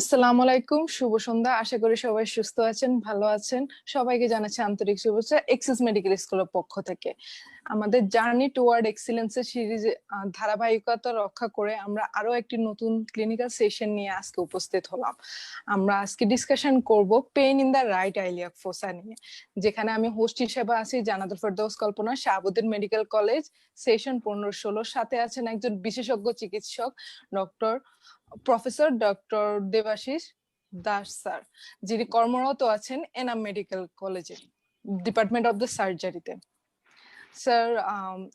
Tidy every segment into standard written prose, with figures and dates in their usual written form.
আসসালামু আলাইকুম, শুভ সন্ধ্যা। আশা করি সবাই সুস্থ আছেন, ভালো আছেন। সবাইকে জানাচ্ছি আন্তরিক শুভেচ্ছা এক্সিস মেডিকেল স্কুলের পক্ষ থেকে। আমাদের জার্নি টুয়ার্ড এক্সিলেন্সের সিরিজে ধারাবাহিকতা রক্ষা করে আমরা আরো একটি নতুন ক্লিনিক্যাল সেশন নিয়ে আজকে উপস্থিত হলাম। আমরা আজকে ডিসকাশন করব pain in the right iliac ফোসা নিয়ে, যেখানে আমি হোস্ট হিসেবে আছি জানাতুল ফেরদৌস কল্পনা, শাহাবুদ্দিন মেডিকেল কলেজ, সেশন 15-16। সাথে আছেন একজন বিশেষজ্ঞ চিকিৎসক professor doctor Debashis Das sir, যিনি কর্মরত আছেন এনাম মেডিকেল কলেজে, ডিপার্টমেন্ট অফ দ্য সার্জারিতে। স্যার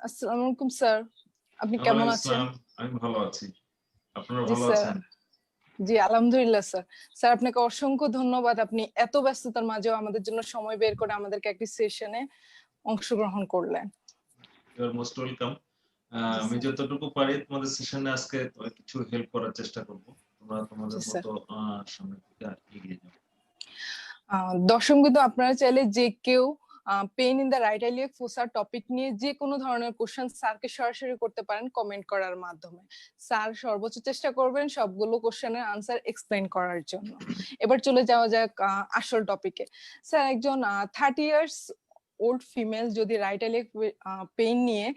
আসসালামু আলাইকুম স্যার, আপনি কেমন আছেন? আমি ভালো আছি, আপনারা ভালো আছেন? জি আলহামদুলিল্লাহ স্যার। স্যার আপনাকে অসংখ্য ধন্যবাদ, আপনি এত ব্যস্ততার মাঝেও আমাদের জন্য সময় বের করে আমাদেরকে একটি সেশনে অংশগ্রহণ করলেন। You are most welcome. আমি যতটুকু পারি তোমাদের সেশনে আজকে কিছু হেল্প করার চেষ্টা করব। তোমরা তোমাদের মতো সামনে দিকে এগিয়ে যাও। দর্শক বিন্দু, আপনারা চাইলে যে কেউ pain in the right iliac ফোসা topic নিয়ে যে কোনো ধরনের কোশ্চেন স্যারকে সরাসরি করতে পারেন কমেন্ট করার মাধ্যমে। স্যার সর্বোচ্চ চেষ্টা করবেন সবগুলো কোশ্চেনের আনসার এক্সপ্লেইন করার জন্য। এবার চলে যাওয়া যাক আসল টপিকে। স্যার, একজন 30 ইয়ার্স ওল্ড ফিমেল যদি রাইট আইলিয়াক পেইন নিয়ে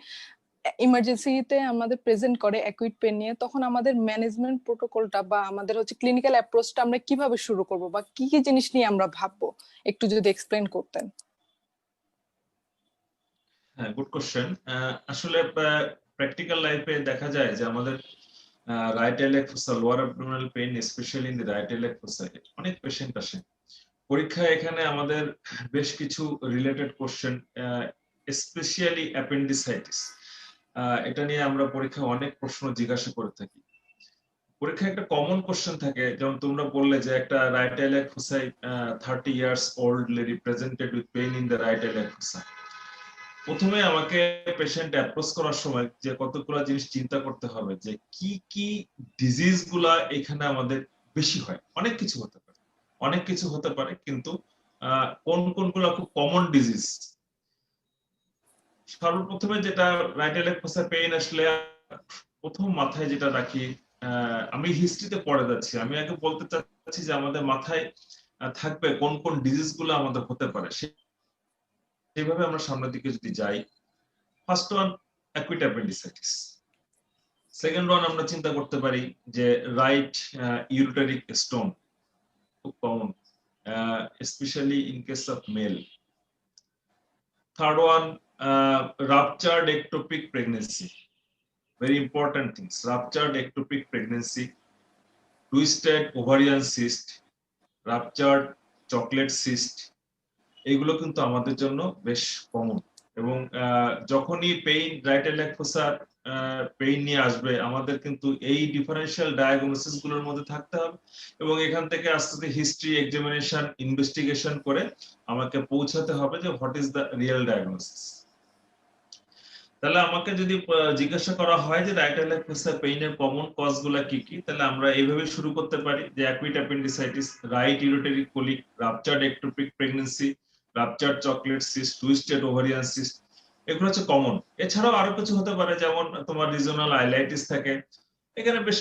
ইমার্জেন্সিতে আমাদের প্রেজেন্ট করে অ্যাকুইট পেন নিয়ে, তখন আমাদের ম্যানেজমেন্ট প্রোটোকলটা বা আমাদের ক্লিনিক্যাল অ্যাপ্রোচটা আমরা কিভাবে শুরু করব বা কি কি জিনিস নিয়ে আমরা ভাববো, একটু যদি এক্সপ্লেইন করতেন। হ্যাঁ, গুড কোশ্চেন। আসলে প্র্যাকটিক্যাল লাইফে দেখা যায় যে আমাদের right iliac ফোসা, lower abdominal pain, specially in the right iliac ফোসা, অনেক পেশেন্ট আসে পরীক্ষায়। এখানে আমাদের বেশ কিছু রিলেটেড কোশ্চেন, স্পেশালি অ্যাপেন্ডিসাইটিস, এটা নিয়ে আমরা পরীক্ষায় অনেক প্রশ্ন জিজ্ঞাসা করে থাকি। পরীক্ষায় একটা কমন কোশ্চেন থাকে, যেমন তোমরা বললে যে একটা রাইট ইলিয়াক ফোসায় 30 years old lady presented with pain in the right iliac fossa. প্রথমে আমাকে পেশেন্ট অ্যাপ্রোচ করার সময় যে কতগুলো জিনিস চিন্তা করতে হবে, যে কি কি ডিজিজ গুলা এখানে আমাদের বেশি হয়। অনেক কিছু হতে পারে, কিন্তু কোন কোনগুলো খুব কমন ডিজিজ। সর্বপ্রথমে যেটা রাইট ইলিয়াক ফোসা পেইন আসলে প্রথম মাথায় যেটা রাখি, আমি হিস্ট্রিতে পড়ে যাচ্ছি, আমি আগে বলতে চাচ্ছি যে আমাদের মাথায় থাকবে কোন কোন ডিজিজ গুলো আমাদের হতে পারে। সেইভাবে আমরা সামনের দিকে যদি যাই, first one acute appendicitis. Second one আমরা চিন্তা করতে পারি যে রাইট ইউরিটারিক স্টোন, খুব common, specially in case of male. Third one ruptured ectopic pregnancy, very important things. Ruptured ectopic pregnancy, twisted ovarian cyst, ruptured chocolate cyst, এগুলো কিন্তু আমাদের জন্য বেশ কমন। এবং যখনই পেইন, রাইট ইলিয়াক ফোসার পেইন নিয়ে আসবে, আমাদের কিন্তু এই ডিফারেন্সিয়াল ডায়াগনোসিস গুলোর মধ্যে থাকতে হবে, এবং এখান থেকে আস্তে আস্তে হিস্ট্রি, এক্সামিনেশন, ইনভেস্টিগেশন করে আমাকে পৌঁছাতে হবে যে what is the real diagnosis. তাহলে আমাকে যদি জিজ্ঞাসা করা হয় যে রাইট ইলিয়াক ফোসা পেইনের কমন কজ গুলা কি কি, তাহলে আমরা এইভাবে শুরু করতে পারি যে acute appendicitis, right ureteric colic, ruptured ectopic pregnancy, ruptured chocolate cyst, twisted ovarian cyst, এগুলো হচ্ছে কমন। এছাড়াও আরো কিছু হতে পারে, যেমন তোমার রিজনাল আইলাইটিস থাকে, এখানে বেশ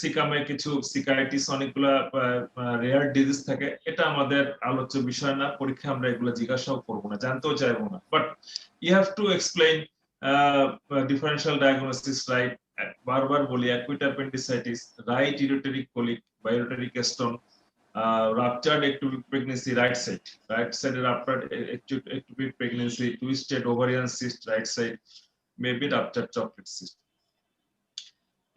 সিকামে কিছু সিকাইটিস, অনেকগুলা রেয়ার ডিজিজ থাকে। এটা আমাদের আলোচ্য বিষয় না, পরীক্ষায় আমরা এগুলো জিজ্ঞাসাও করবো না, জানতেও চাইবো না। But you have to explain differential diagnosis, right, বারবার বলি, acute appendicitis, right ureteric colic বা ureteric stone, ruptured ectopic pregnancy, right side ruptured ectopic pregnancy, twisted ovarian cyst, right side, maybe ruptured chocolate cyst.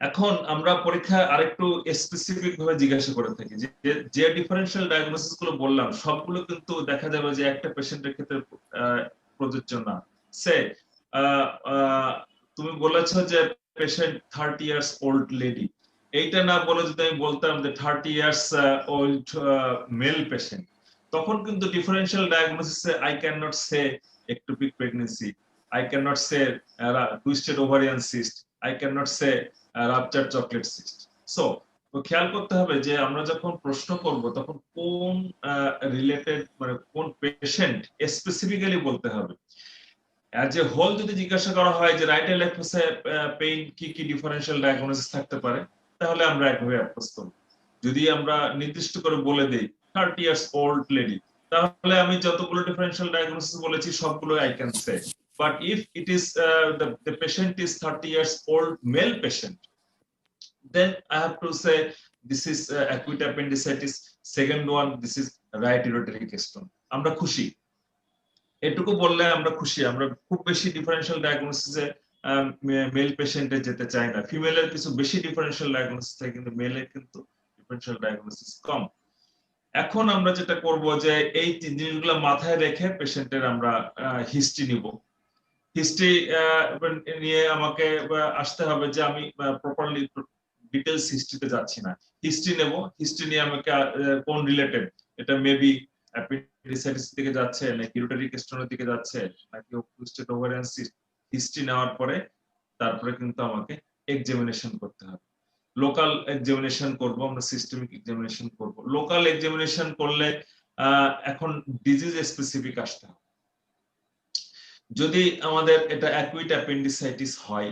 এখন আমরা পরীক্ষায় আরেকটু specific ভাবে জিজ্ঞাসা করে থাকি যে ডিফারেন্সিয়াল ডায়াগনোসিস গুলো বললাম, সবগুলো কিন্তু দেখা যাবে যে একটা পেশেন্টের ক্ষেত্রে প্রযোজ্য না। সে তুমি বলেছো যে পেশেন্ট 30 ইয়ার্স ওল্ড লেডি, এইটা না বলে যদি আমি বলতাম যে 30 ইয়ার্স ওল্ড মেল পেশেন্ট, তখন কিন্তু ডিফারেন্সিয়াল ডায়াগনোসিসে I cannot say ectopic pregnancy, I cannot say twisted ovarian cyst, I cannot say ruptured chocolate cyst. So খেয়াল করতে হবে যে আমরা যখন প্রশ্ন করব তখন কোন রিলেটেড, মানে কোন পেশেন্ট স্পেসিফিক্যালি বলতে হবে। অ্যাজ এ হোল যদি জিজ্ঞাসা করা হয় যে রাইট ইলিয়াক ফোসা পেইন কি কি ডিফারেন্সিয়াল ডায়াগনোসিস থাকতে পারে, তাহলে আমরা একভাবে অ্যাপ্রোচ করব। যদি আমরা নির্দিষ্ট করে বলে দেই 30 ইয়ার্স ওল্ড লেডি, তাহলে আমি যতগুলো ডিফারেন্সিয়াল ডায়াগনোসিস বলেছি সবগুলো I can say. But if it is the patient is 30 years old male patient, then I have to say this is acute appendicitis, second one this is right ureteric stone। আমরা খুশি, এটুকু বললে আমরা খুশি। আমরা খুব বেশি ডিফারেন্সিয়াল ডায়াগনোসিসে মেল পেশেন্টে যেতে চাই না। ফিমেলের কিছু বেশি ডিফারেন্সিয়াল ডায়াগনোসিস থাকে, কিন্তু মেলের কিন্তু ডিফারেন্সিয়াল ডায়াগনোসিস কম। এখন আমরা যেটা করব যে এই জিনিসগুলো মাথায় রেখে পেশেন্টের আমরা হিস্ট্রি নিব। হিস্ট্রি নিয়ে আমাকে আসতে হবে যে আমি প্রপারলি ডিটেইলস হিস্ট্রিতে যাচ্ছি না, হিস্ট্রি নেব। হিস্ট্রি নিয়ে আমাকে কোন রিলেটেড, এটা মেবি অ্যাপেন্ডিসাইটিস দিকে যাচ্ছে নাকি ইউরেটারিক স্টোনের দিকে যাচ্ছে নাকি টুইস্টেড ওভারিয়ান সিস্ট, হিস্ট্রি নেওয়ার পরে তারপরে কিন্তু আমাকে এক্সামিনেশন করতে হবে। লোকাল এক্সামিনেশন করব, আমরা সিস্টেমিক এক্সামিনেশন করব। লোকাল এক্সামিনেশন করলে এখন ডিজিজ স্পেসিফিক আসতে হবে। যদি আমাদের এটা অ্যাকুইট অ্যাপেন্ডিসাইটিস হয়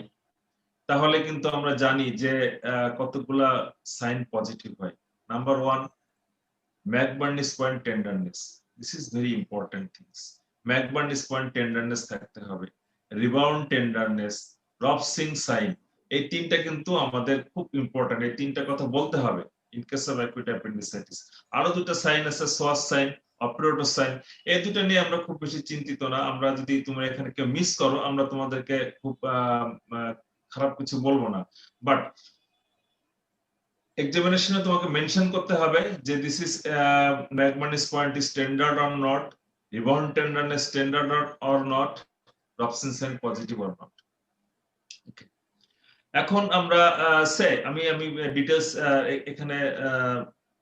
তাহলে কিন্তু আমরা জানি যে কতগুলা সাইন পজিটিভ হয়। Number 1, McBurney's point tenderness, this is very important things. McBurney's point tenderness থাকতে হবে, রিবাউন্ড টেন্ডারনেস, রপসিং সাইন, এই তিনটা কিন্তু আমাদের খুব ইম্পর্টেন্ট। এই তিনটা কথা বলতে হবে in case of acute appendicitis. আরো দুটো সাইন আছে, সোয়াস সাইন, অপারেটর সাইন। এই দুটো নিয়ে আমরা খুব বেশি চিন্তিত না। আমরা যদি তোমরা এখানে কেউ মিস করো, আমরা তোমাদেরকে খুব খারাপ কিছু বলবো না। বাট এক্সামিনেশনে তোমাকে মেনশন করতে হবে যে this is McBurney's point is standard or not, rebound tenderness standard or not, রপসিন sign positive or not. Okay, এখন আমরা আমি ডিটেইলস এখানে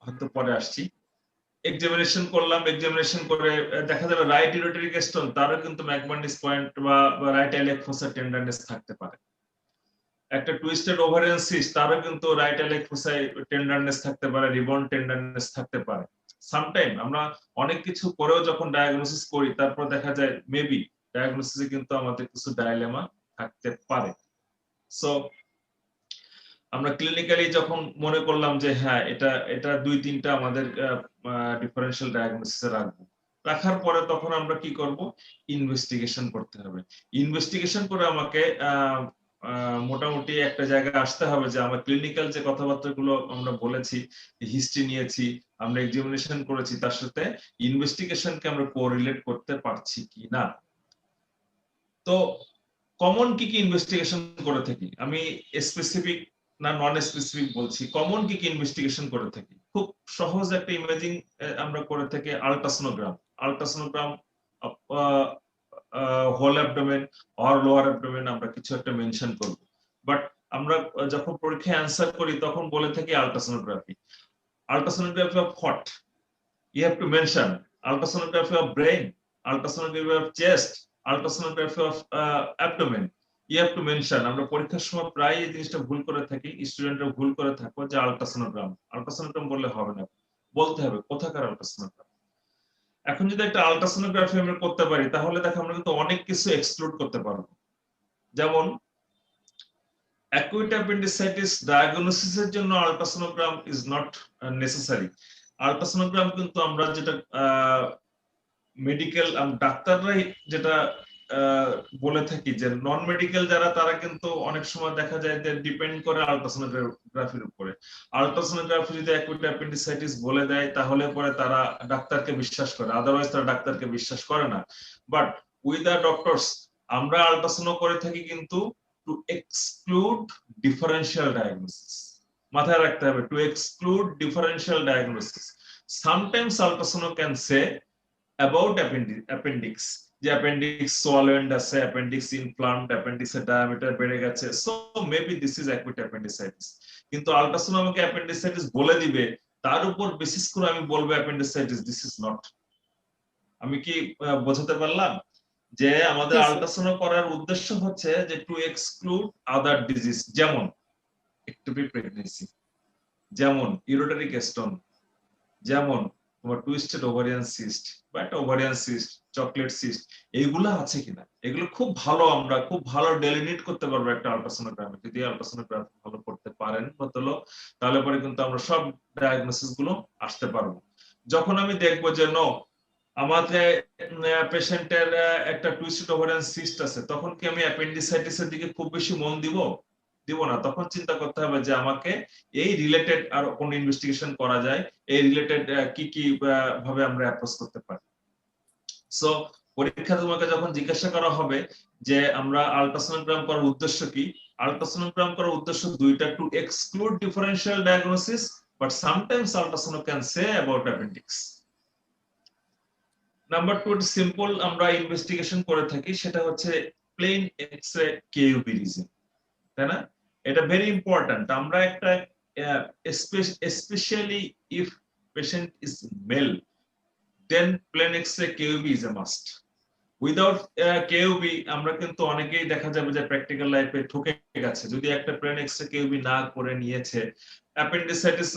হয়তো পরে আসছি। এক্সামিনেশন করলাম, এক্সামিনেশন করে দেখা যাবে রাইট ইউরেটারিক স্টোন, তারও কিন্তু ম্যাকবার্নিস পয়েন্ট বা রাইট ইলিয়াক ফোসা টেন্ডারনেস থাকতে পারে। একটা টুইস্টেড ওভারিয়ান সিস্ট, তারও কিন্তু রাইট ইলিয়াক ফোসায় টেন্ডারনেস থাকতে পারে, রিবাউন্ড টেন্ডারনেস থাকতে পারে। সামটাইম আমরা অনেক কিছু করেও যখন ডায়াগনোসিস করি, তারপর দেখা যায় মেবি ডায়াগনোসিসে কিন্তু আমাদের কিছু ডাইলেমা থাকতে পারে। সো আমরা ক্লিনিক্যালি যখন মনে করলাম যে হ্যাঁ এটা 2-3টা আমাদের ডিফারেন্সিয়াল ডায়াগনোসিসে রাখবো, রাখার পরে তখন আমরা কি করব, ইনভেস্টিগেশন করতে হবে। ইনভেস্টিগেশন করে আমাকে মোটামুটি একটা জায়গায় আসতে হবে যে আমার ক্লিনিক্যাল যে কথাবার্তাগুলো আমরা বলেছি, হিস্ট্রি নিয়েছি, আমরা এক্সামিনেশন করেছি, তার সাথে ইনভেস্টিগেশনকে আমরা কোরিলেট করতে পারছি কি না। তো কমন কি কি ইনভেস্টিগেশন করে থাকি, আমি স্পেসিফিক না নন স্পেসিফিক বলছি, কমন কি কি ইনভেস্টিগেশন করে থাকি। খুব সহজ একটা ইমেজিং আমরা করে থাকি, ultrasonogram. Ultrasonogram whole abdomen or lower abdomen আমরা কিছু একটা মেনশন করব। বাট আমরা যখন পরীক্ষায় অ্যানসার করি তখন বলে থাকি ultrasonography. Ultrasonography of what, you have to mention ultrasonography of brain, ultrasonography of chest, ultrasonography of abdomen, you have to mention। আমরা পরীক্ষার সময় প্রায় এই জিনিসটা ভুল করে থাকি, স্টুডেন্টরা ভুল করে থাকো যে আল্ট্রাসোনোগ্রাম। আল্ট্রাসোনোগ্রাম বললে হবে না, বলতে হবে কোথাকার আল্ট্রাসোনোগ্রাম। এখন যদি একটা আল্ট্রাসোনোগ্রাফি আমরা করতে পারি, তাহলে দেখো আমরা কিন্তু অনেক কিছু এক্সক্লুড করতে পারবো। যেমন অ্যাকুইট অ্যাপেন্ডিসাইটিস ডায়াগনোসিসের জন্য ultrasonogram is not necessary. Ultrasonogram কিন্তু আমরা যেটা মেডিকেল ডাক্তাররাই যেটা বলে থাকি যে নন মেডিকেল যারা, তারা কিন্তু অনেক সময় দেখা যায় যে ডিপেন্ড করে আল্ট্রাসোনোগ্রাফির উপরে। আল্ট্রাসোনোগ্রাফি যদি অ্যাকুইট অ্যাপেন্ডিসাইটিস বলে দেয় তাহলে পরে তারা ডাক্তারকে বিশ্বাস করে, আদারওয়াইজ তারা ডাক্তারকে বিশ্বাস করে না। বাট উইথ দ্য ডক্টরস আমরা আল্ট্রাসোনো করে থাকি কিন্তু টু এক্সক্লুড ডিফারেন্সিয়াল ডায়াগনোসিস। মাথায় রাখতে হবে, two exclude differential diagnosis. Sometimes আল্ট্রাসোনো can say about appendix, যে appendix swollen আছে, appendix inflamed, appendix এর diameter বেড়ে গেছে, so maybe this is acute appendicitis। কিন্তু আল্ট্রাসাউন্ড আমাকে appendicitis বলে দিবে, তার উপর বেসিস করে আমি বলবো appendicitis, this is not। আমি কি বোঝাতে পারলাম যে আমাদের আল্ট্রাসাউন্ড করার উদ্দেশ্য হচ্ছে যে টু এক্সক্লুড আদার ডিজিজ, যেমন একটিভ প্রেগন্যান্সি, যেমন ইউরেটারিক স্টোন, যেমন তোমার টুইস্টেড ওভারিয়ান সিস্ট বা একটা ওভারিয়ান সিস্ট, চকলেট সিস্ট, এইগুলো আছে কিনা, এগুলো খুব ভালো আমরা খুব ভালো ডেলিনেট করতে পারবো একটা আল্ট্রাসোনোগ্রামে যদি আল্ট্রাসোনোগ্রাফি ভালো করতে পারেন মতলব, তাহলে পরে কিন্তু আমরা সব ডায়াগনোসিস গুলো আসতে পারবো। যখন আমি দেখবো যে নো আমাদের পেশেন্টের একটা টুইস্টেড ওভারিয়ান সিস্ট আছে, তখন কি আমি অ্যাপেন্ডিসাইটিসের দিকে খুব বেশি মন দিব না। তখন চিন্তা করতে হবে যে আমাকে এই রিলেটেড আর কোন ইনভেস্টিগেশন করা যায়, এই রিলেটেড কি কি ভাবে আমরা অ্যাপ্রোচ করতে পারি। সো পরীক্ষা তোমাকে যখন জিজ্ঞাসা করা হবে যে আমরা আল্ট্রাসোনোগ্রাম করার উদ্দেশ্য কি, আল্ট্রাসোনোগ্রাম করার উদ্দেশ্য দুইটা, two exclude differential diagnosis, but sometimes আল্ট্রাসোনো can say about appendix. Number 2 simple আমরা ইনভেস্টিগেশন করে থাকি, সেটা হচ্ছে প্লেন এক্স-রে কেইউবি রিজন, তাই না? এটা ভেরি ইম্পর্ট্যান্ট। আমরা একটা specially if patient is male, then plain X ray KUB is a must. Without KUB আমরা কিন্তু অনেকেই দেখা যাবে যে প্র্যাকটিক্যাল লাইফে ঠকে গেছে, যদি একটা প্লেন এক্স-রে কেইউবি না করে নিয়েছে, অ্যাপেন্ডিসাইটিস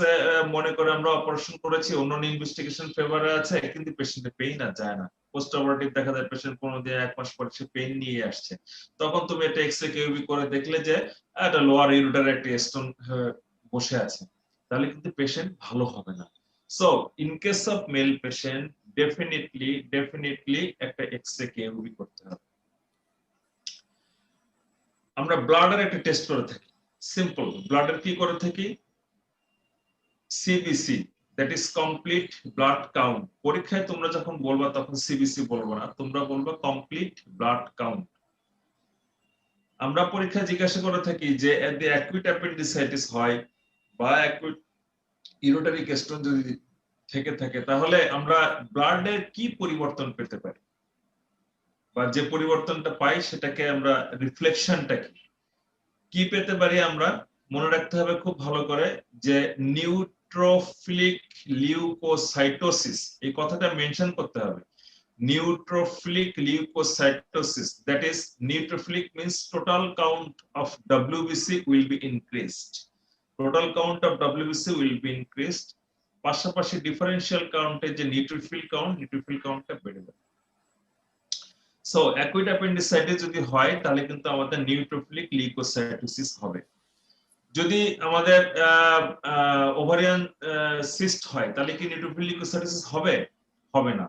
মনে করে আমরা অপারেশন করেছি, অন্যান্য ইনভেস্টিগেশন ফেভারে আছে, কিন্তু পেশেন্টের পেইন আর যায় না। পোস্ট অপারেটিভ দেখা যায় পেশেন্ট 15 দিন 1 মাস পরে সে পেইন নিয়ে আসছে, তখন তুমি একটা এক্স-রে কেইউবি করে দেখলে যে একটা লোয়ার ইউরেটার একটা স্টোন বসে আছে, তাহলে কিন্তু পেশেন্ট ভালো হবে না। So in case of male patient definitely একটা এক্স-রে কেইউবি করতে হবে। আমরা ব্লাডের একটা টেস্ট করে থাকি, সিম্পল ব্লাডের কি করে থাকি, CBC, that is complete blood count. পরীক্ষায় তোমরা যখন বলবা তখন সিবিসি বলবো না, তোমরা বলবা কমপ্লিট ব্লাড কাউন্ট। আমরা পরীক্ষায় জিজ্ঞাসা করে থাকি যে যদি অ্যাকুইট অ্যাপেন্ডিসাইটিস হয় বা অ্যাকুইট ইউরেটারি স্টোন যদি থেকে থাকে, তাহলে আমরা ব্লাডের কি পরিবর্তন পেতে পারি, বা যে পরিবর্তনটা পাই সেটাকে আমরা রিফ্লেকশনটা কি পেতে পারি। আমরা মনে রাখতে হবে খুব ভালো করে যে নিউট্রোফিলিক লিউকোসাইটোসিস, এই কথাটা মেনশন করতে হবে। Neutrophilic leucocytosis, that is neutrophilic means total count of WBC will be increased, total count of WBC will be increased, পাশাপাশি ডিফারেনশিয়াল কাউন্টে যে নিউট্রোফিল কাউন্টটা বেড়ে যাবে। সো অ্যাকুইট অ্যাপেন্ডিসাইটিস যদি হয় তাহলে কিন্তু আমাদের নিউট্রোফিলিক লিউকোসাইটোসিস হবে। যদি আমাদের ওভারিয়ান সিস্ট হয় তাহলে কি নিউট্রোফিলিক লিউকোসাইটোসিস হবে? হবে না,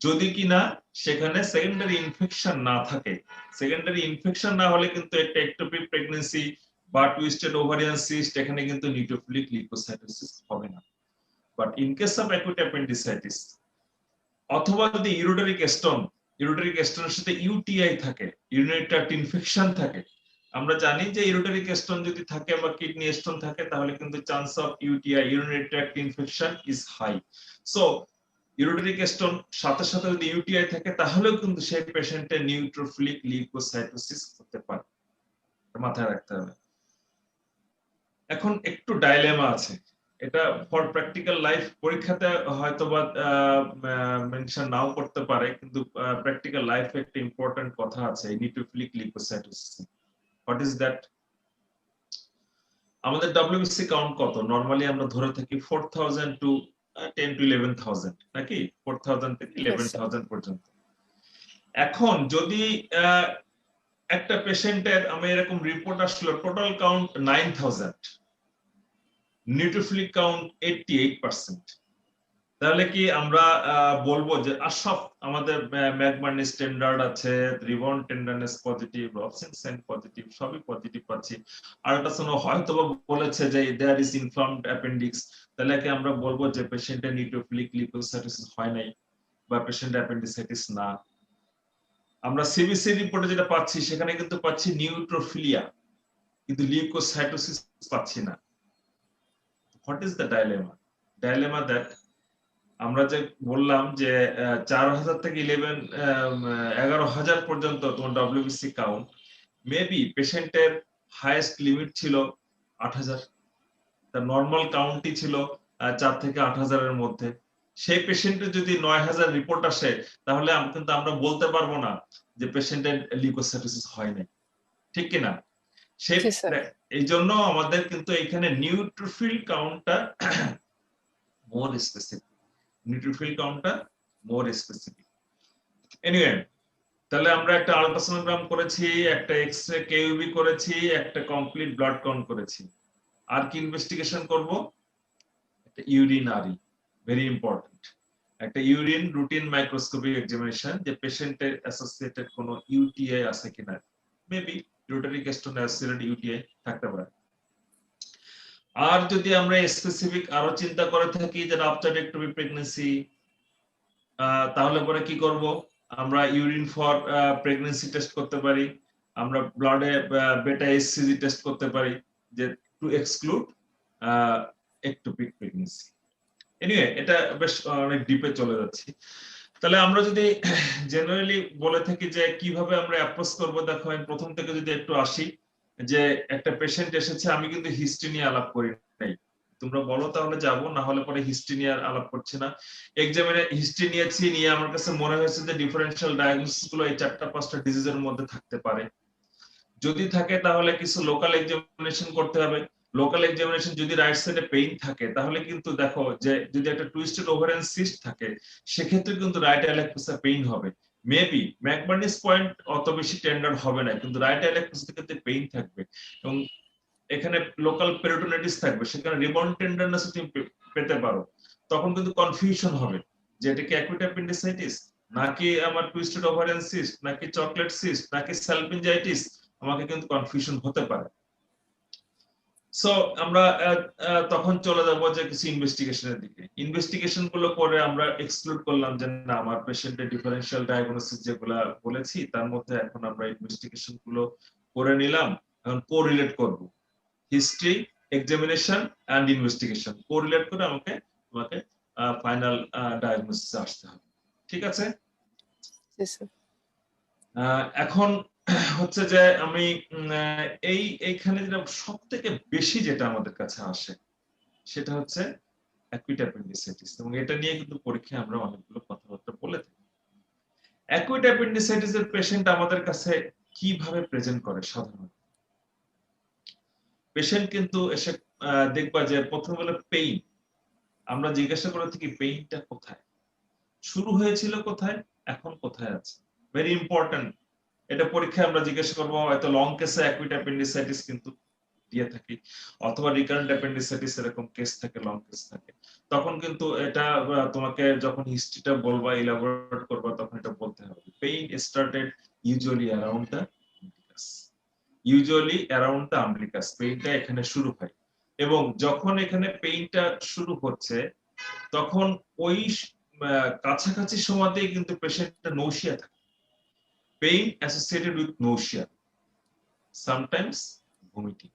যদি কিনা সেখানে সেকেন্ডারি ইনফেকশন না থাকে। সেকেন্ডারি ইনফেকশন না হলে কিন্তু একটা একটোপিক প্রেগন্যান্সি বা টুইস্টেড ওভারিয়ান সিস্ট, এখানে কিন্তু নিউট্রোফিলিক লিউকোসাইটোসিস হবে না। But in case of acute appendicitis অথবা যদি ইউরেটারিক স্টোনের সাথে ইউটিআই থাকে, ইউরিনারি ট্র্যাক্ট ইনফেকশন থাকে, আমরা জানি যে ইউরেটারিক স্টোন যদি থাকে বা কিডনি স্টোন থাকে তাহলে কিন্তু chance of UTI, urinary tract infection is high. So ureteric stone সাথে সাথে যদি ইউটিআই থাকে তাহলেও কিন্তু সেই পেশেন্টের নিউট্রোফিলিক লিউকোসাইটোসিস হতে পারে, মাথায় রাখতে হবে। এখন একটু ডাইলেমা আছে, এটা ফর প্র্যাকটিক্যাল লাইফ পরীক্ষাতে হয়তো বা মেনশন নাও করতে পারে, কিন্তু প্র্যাকটিক্যাল লাইফে একটা ইম্পর্টেন্ট কথা আছে neutrophilic leucocytosis. What is that? আমাদের ডব্লিউবিসি কাউন্ট কত? নরমালি আমরা ধরে থাকি 4000 টু 10 to 11,000, নাকি 4000 থেকে 11,000 পর্যন্ত। এখন যদি একটা পেশেন্টের আমি এরকম রিপোর্ট আসলো টোটাল কাউন্ট 9000, নিউট্রোফিলিক কাউন্ট 88%, তাহলে কি আমরা বলবো যে আশফ আমাদের ম্যাকবার্নি স্ট্যান্ডার্ড আছে, ribbon tenderness positive, Robson Sen positive, সবই পজিটিভ পাচ্ছি, আল্ট্রাসাউন্ড হয়তো বলেছে যে দেয়ার ইজ ইনফ্লামড অ্যাপেন্ডিক্স, তাহলে কি আমরা বলবো যে পেশেন্টের নিউট্রোফিলিক লিউকোসাইটোসিস হয় নাই বা পেশেন্ট অ্যাপেন্ডিসাইটিস না? আমরা সিবিসি রিপোর্টে যেটা পাচ্ছি সেখানে কিন্তু পাচ্ছি নিউট্রোফিলিয়া, কিন্তু লিউকোসাইটোসিস পাচ্ছি না। What is the dilemma? Dilemma that আমরা যে বললাম যে 4000 থেকে 11,000 পর্যন্ত তোমার ডব্লিউবিসি কাউন্ট, মেবি পেশেন্টের হাইয়েস্ট লিমিট ছিল 8000, তার নরমাল কাউন্টই ছিল 4 থেকে 8000 এর মধ্যে। সেই পেশেন্টের যদি 9000 রিপোর্ট আসে তাহলে কিন্তু আমরা বলতে পারবো না যে পেশেন্টের লিউকোসাইটোসিস হয় নাই, ঠিক কিনা? সেই এই জন্য আমাদের কিন্তু এখানে নিউট্রোফিল কাউন্টটা মোর স্পেসিফিক, নিউট্রোফিল কাউন্টটা মোর স্পেসিফিক। এনিওয়ে, তাহলে আমরা একটা আল্ট্রাসোনোগ্রাম করেছি, একটা এক্স-রে কেইউবি করেছি, একটা কমপ্লিট ব্লাড কাউন্ট করেছি। আর কি ইনভেস্টিগেশন করব, একটা ইউরিনারি, ভেরি ইম্পর্টেন্ট, একটা ইউরিন রুটিন মাইক্রোস্কোপিক এক্সামিনেশন, যে পেশেন্টের অ্যাসোসিয়েটেড কোনো ইউটিআই আছে কিনা, মেবি ইউটারিক স্টোন অ্যাসোসিয়েটেড ইউটিআই থাকতে পারে। আর যদি আমরা স্পেসিফিক আরো চিন্তা করে থাকি যে আফটার একটু প্রেগন্যান্সি, তাহলে পরে কি করব, আমরা ইউরিন ফর প্রেগন্যান্সি টেস্ট করতে পারি, আমরা ব্লাডে বেটা এসসিজি টেস্ট করতে পারি, যে two exclude ectopic pregnancy. Anyway এটা বেশ অনেক ডিপে চলে যাচ্ছে। তাহলে আমরা যদি জেনারেলি বলে থাকি যে কিভাবে আমরা অ্যাপ্রোচ করব, দেখো আমি প্রথম থেকে যদি একটু আসি, যে একটা পেশেন্ট এসেছে, আমি কিন্তু হিস্ট্রি নিয়ে আলাপ করি নাই, তোমরা বলো তাহলে যাবো, না হলে পরে হিস্ট্রি নিয়ে আলাপ করছি না। এক্সামিনে হিস্ট্রি নিয়েছি, নিয়ে আমার কাছে মনে হয়েছে যে ডিফারেনশিয়াল ডায়াগনোসিস গুলো এই 4-5টা ডিজিজের মধ্যে থাকতে পারে। যদি থাকে তাহলে কিছু লোকাল এক্সামিনেশন করতে হবে। লোকাল এক্সামিনেশন যদি রাইট সাইডে পেইন থাকে, তাহলে কিন্তু দেখো যে যদি একটা টুইস্টেড ওভারিয়ান সিস্ট থাকে, সেক্ষেত্রে কিন্তু রাইট আইলেক ফোসা পেইন হবে। মেবি ম্যাকবার্নিস পয়েন্ট অত বেশি টেন্ডার হবে না, কিন্তু রাইট আইলেক ফোসাতে কিন্তু পেইন থাকবে, এবং এখানে লোকাল পেরিটোনাইটিস থাকবে, সেখানে রিবাউন্ড টেন্ডারনেস তুমি পেতে পারো। তখন কিন্তু কনফিউশন হবে যে এটা কি অ্যাকুইট অ্যাপেন্ডিসাইটিস, নাকি আমার টুইস্টেড ওভারিয়ান সিস্ট, নাকি চকলেট সিস্ট, নাকি সালপিনজাইটিস, আমাকে কিন্তু কনফিউশন হতে পারে। সো আমরা তখন চলে যাব যে কিছু ইনভেস্টিগেশনের দিকে। ইনভেস্টিগেশন গুলো করে আমরা এক্সক্লুড করলাম যে না, আমার পেশেন্টের ডিফারেনশিয়াল ডায়াগনোসিস যেগুলো বলেছি তার মধ্যে এখন আমরা ইনভেস্টিগেশন গুলো করে নিলাম। এখন কোরিলেট করব, history, examination and investigation correlate করে তোমাকে ফাইনাল ডায়াগনোসিস আসতে হবে। ঠিক আছে? এখন হচ্ছে যে আমি এইখানে যেটা সবথেকে বেশি যেটা আমাদের কাছে আসে সেটা হচ্ছে অ্যাকুইট অ্যাপেন্ডিসাইটিস, এবং এটা নিয়ে কিন্তু পরীক্ষায় আমরা অনেকগুলো কথাবার্তা বলে থাকি। অ্যাকুইট অ্যাপেন্ডিসাইটিস এর পেশেন্ট আমাদের কাছে কিভাবে প্রেজেন্ট করে সাধারণত? পেশেন্ট কিন্তু এসে দেখবা যে প্রথম হলো পেইন, আমরা জিজ্ঞাসা করে থাকি পেইনটা কোথায়, শুরু হয়েছিল কোথায়, এখন কোথায় আছে, ভেরি ইম্পর্টেন্ট। এটা পরীক্ষায় আমরা জিজ্ঞাসা করবো, হয়তো লং কেসে অ্যাকুইট অ্যাপেন্ডিসাইটিস কিন্তু দিয়ে থাকি, অথবা রিকারেন্ট অ্যাপেন্ডিসাইটিস এরকম কেস থাকে, লং কেস থাকে, তখন কিন্তু এটা তোমাকে যখন হিস্ট্রিটা বলবা, ইলাবোরেট করবা, তখন এটা বলতে হবে pain started usually around the umbilicus, usually around the umbilicus, পেইনটা এখানে শুরু হয়, এবং যখন এখানে পেইনটা শুরু হচ্ছে তখন ওই কাছাকাছি সময়তেই কিন্তু পেশেন্টটা নৌশিয়া থাকে, pain associated with নৌশিয়া, sometimes vomiting,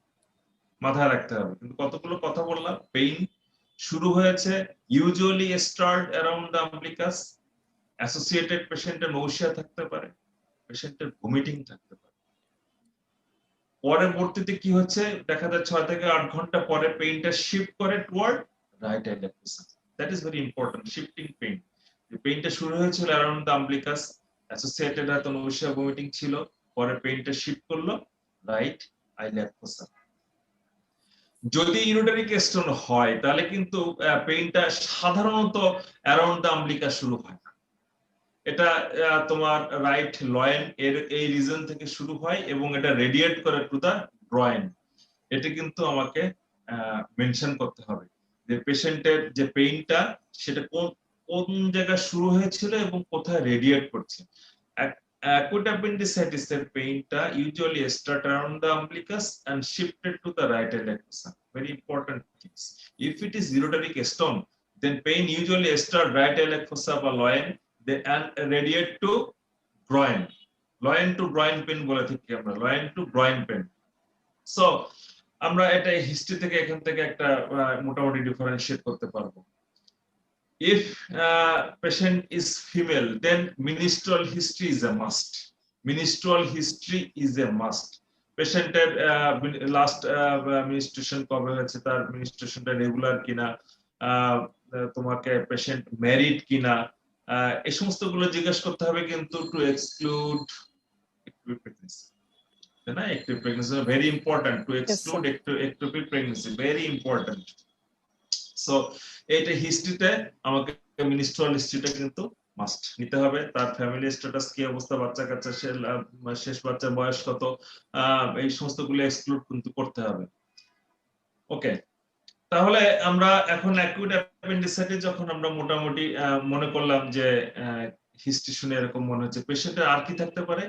মাথায় রাখতে হবে। কিন্তু কতগুলো কথা বললাম, পেইন শুরু হয়েছে, usually start around the umbilicus, associated পেশেন্টের নৌশিয়া থাকতে পারে, পেশেন্টের ভমিটিং থাকতে পারে। পরবর্তীতে কি হচ্ছে দেখা যায় 6 থেকে 8 ঘন্টা পরে পেইনটা শিফট করে toward right iliac fossa. That is very important, shifting pain. পেইনটা শুরু হয়েছিল অ্যারাউন্ড দ্য আম্বিলিকাস, অ্যাসোসিয়েটেড হয়তো নৌশিয়া ভমিটিং ছিল, পরে পেইনটা শিফট করলো রাইট আইলেক ফোসা। যদি ইউরিনারি স্টোন হয় তাহলে কিন্তু পেইনটা সাধারণত অ্যারাউন্ড দ্য আম্বিলিকাস শুরু হয় না, এটা তোমার রাইট লয়েন এর এই রিজন থেকে শুরু হয় এবং এটা রেডিয়েট করে টু দা গ্রয়েন। এটা কিন্তু আমাকে মেনশন করতে হবে যে পেশেন্টের যে পেইনটা সেটা কোন জায়গায় শুরু হয়েছিল এবং কোথায় রেডিয়েট করছে। Acute appendicitis এর পেইনটা usually start around the umbilicus and shifted to the right iliac fossa. Very important things. If it is ureteric stone, then pain usually start right iliac fossa বা loin and radiate to groin. Loin to groin pain বলে থাকি আমরা, loin to groin pain. So আমরা এটা history থেকে এখান থেকে একটা মোটামুটি ডিফারেন্সিয়েট করতে পারবো। If patient is female, then menstrual history is a must. Menstrual history is a must. Patienটের লাস্ট menstruation কবে হয়েছে, তার menstruationটা রেগুলার কিনা, তোমাকে পেশেন্ট ম্যারিড কিনা, এই সমস্ত গুলো জিজ্ঞেস করতে হবে কিন্তু টু এক্সক্লুড প্রেগন্যান্সি, তাই না? ectopic pregnancy is very important, to exclude ectopic pregnancy, very important. So এটা হিস্ট্রিতে আমাকে মিনিস্ট্রাল হিস্ট্রিটা কিন্তু মাস্ট নিতে হবে, তার ফ্যামিলি স্ট্যাটাস কি অবস্থা, বাচ্চা কাচ্চা শেষ বাচ্চার বয়স কত, এই সমস্ত গুলো এক্সক্লুড কিন্তু করতে হবে। ওকে, তাহলে আমরা এখন অ্যাকিউট অ্যাপেন্ডিসাইটিস যখন আমরা মোটামুটি মনে করলাম যে হিস্ট্রি শুনে এরকম মনে হচ্ছে, পেশেন্টের আর কি থাকতে পারে?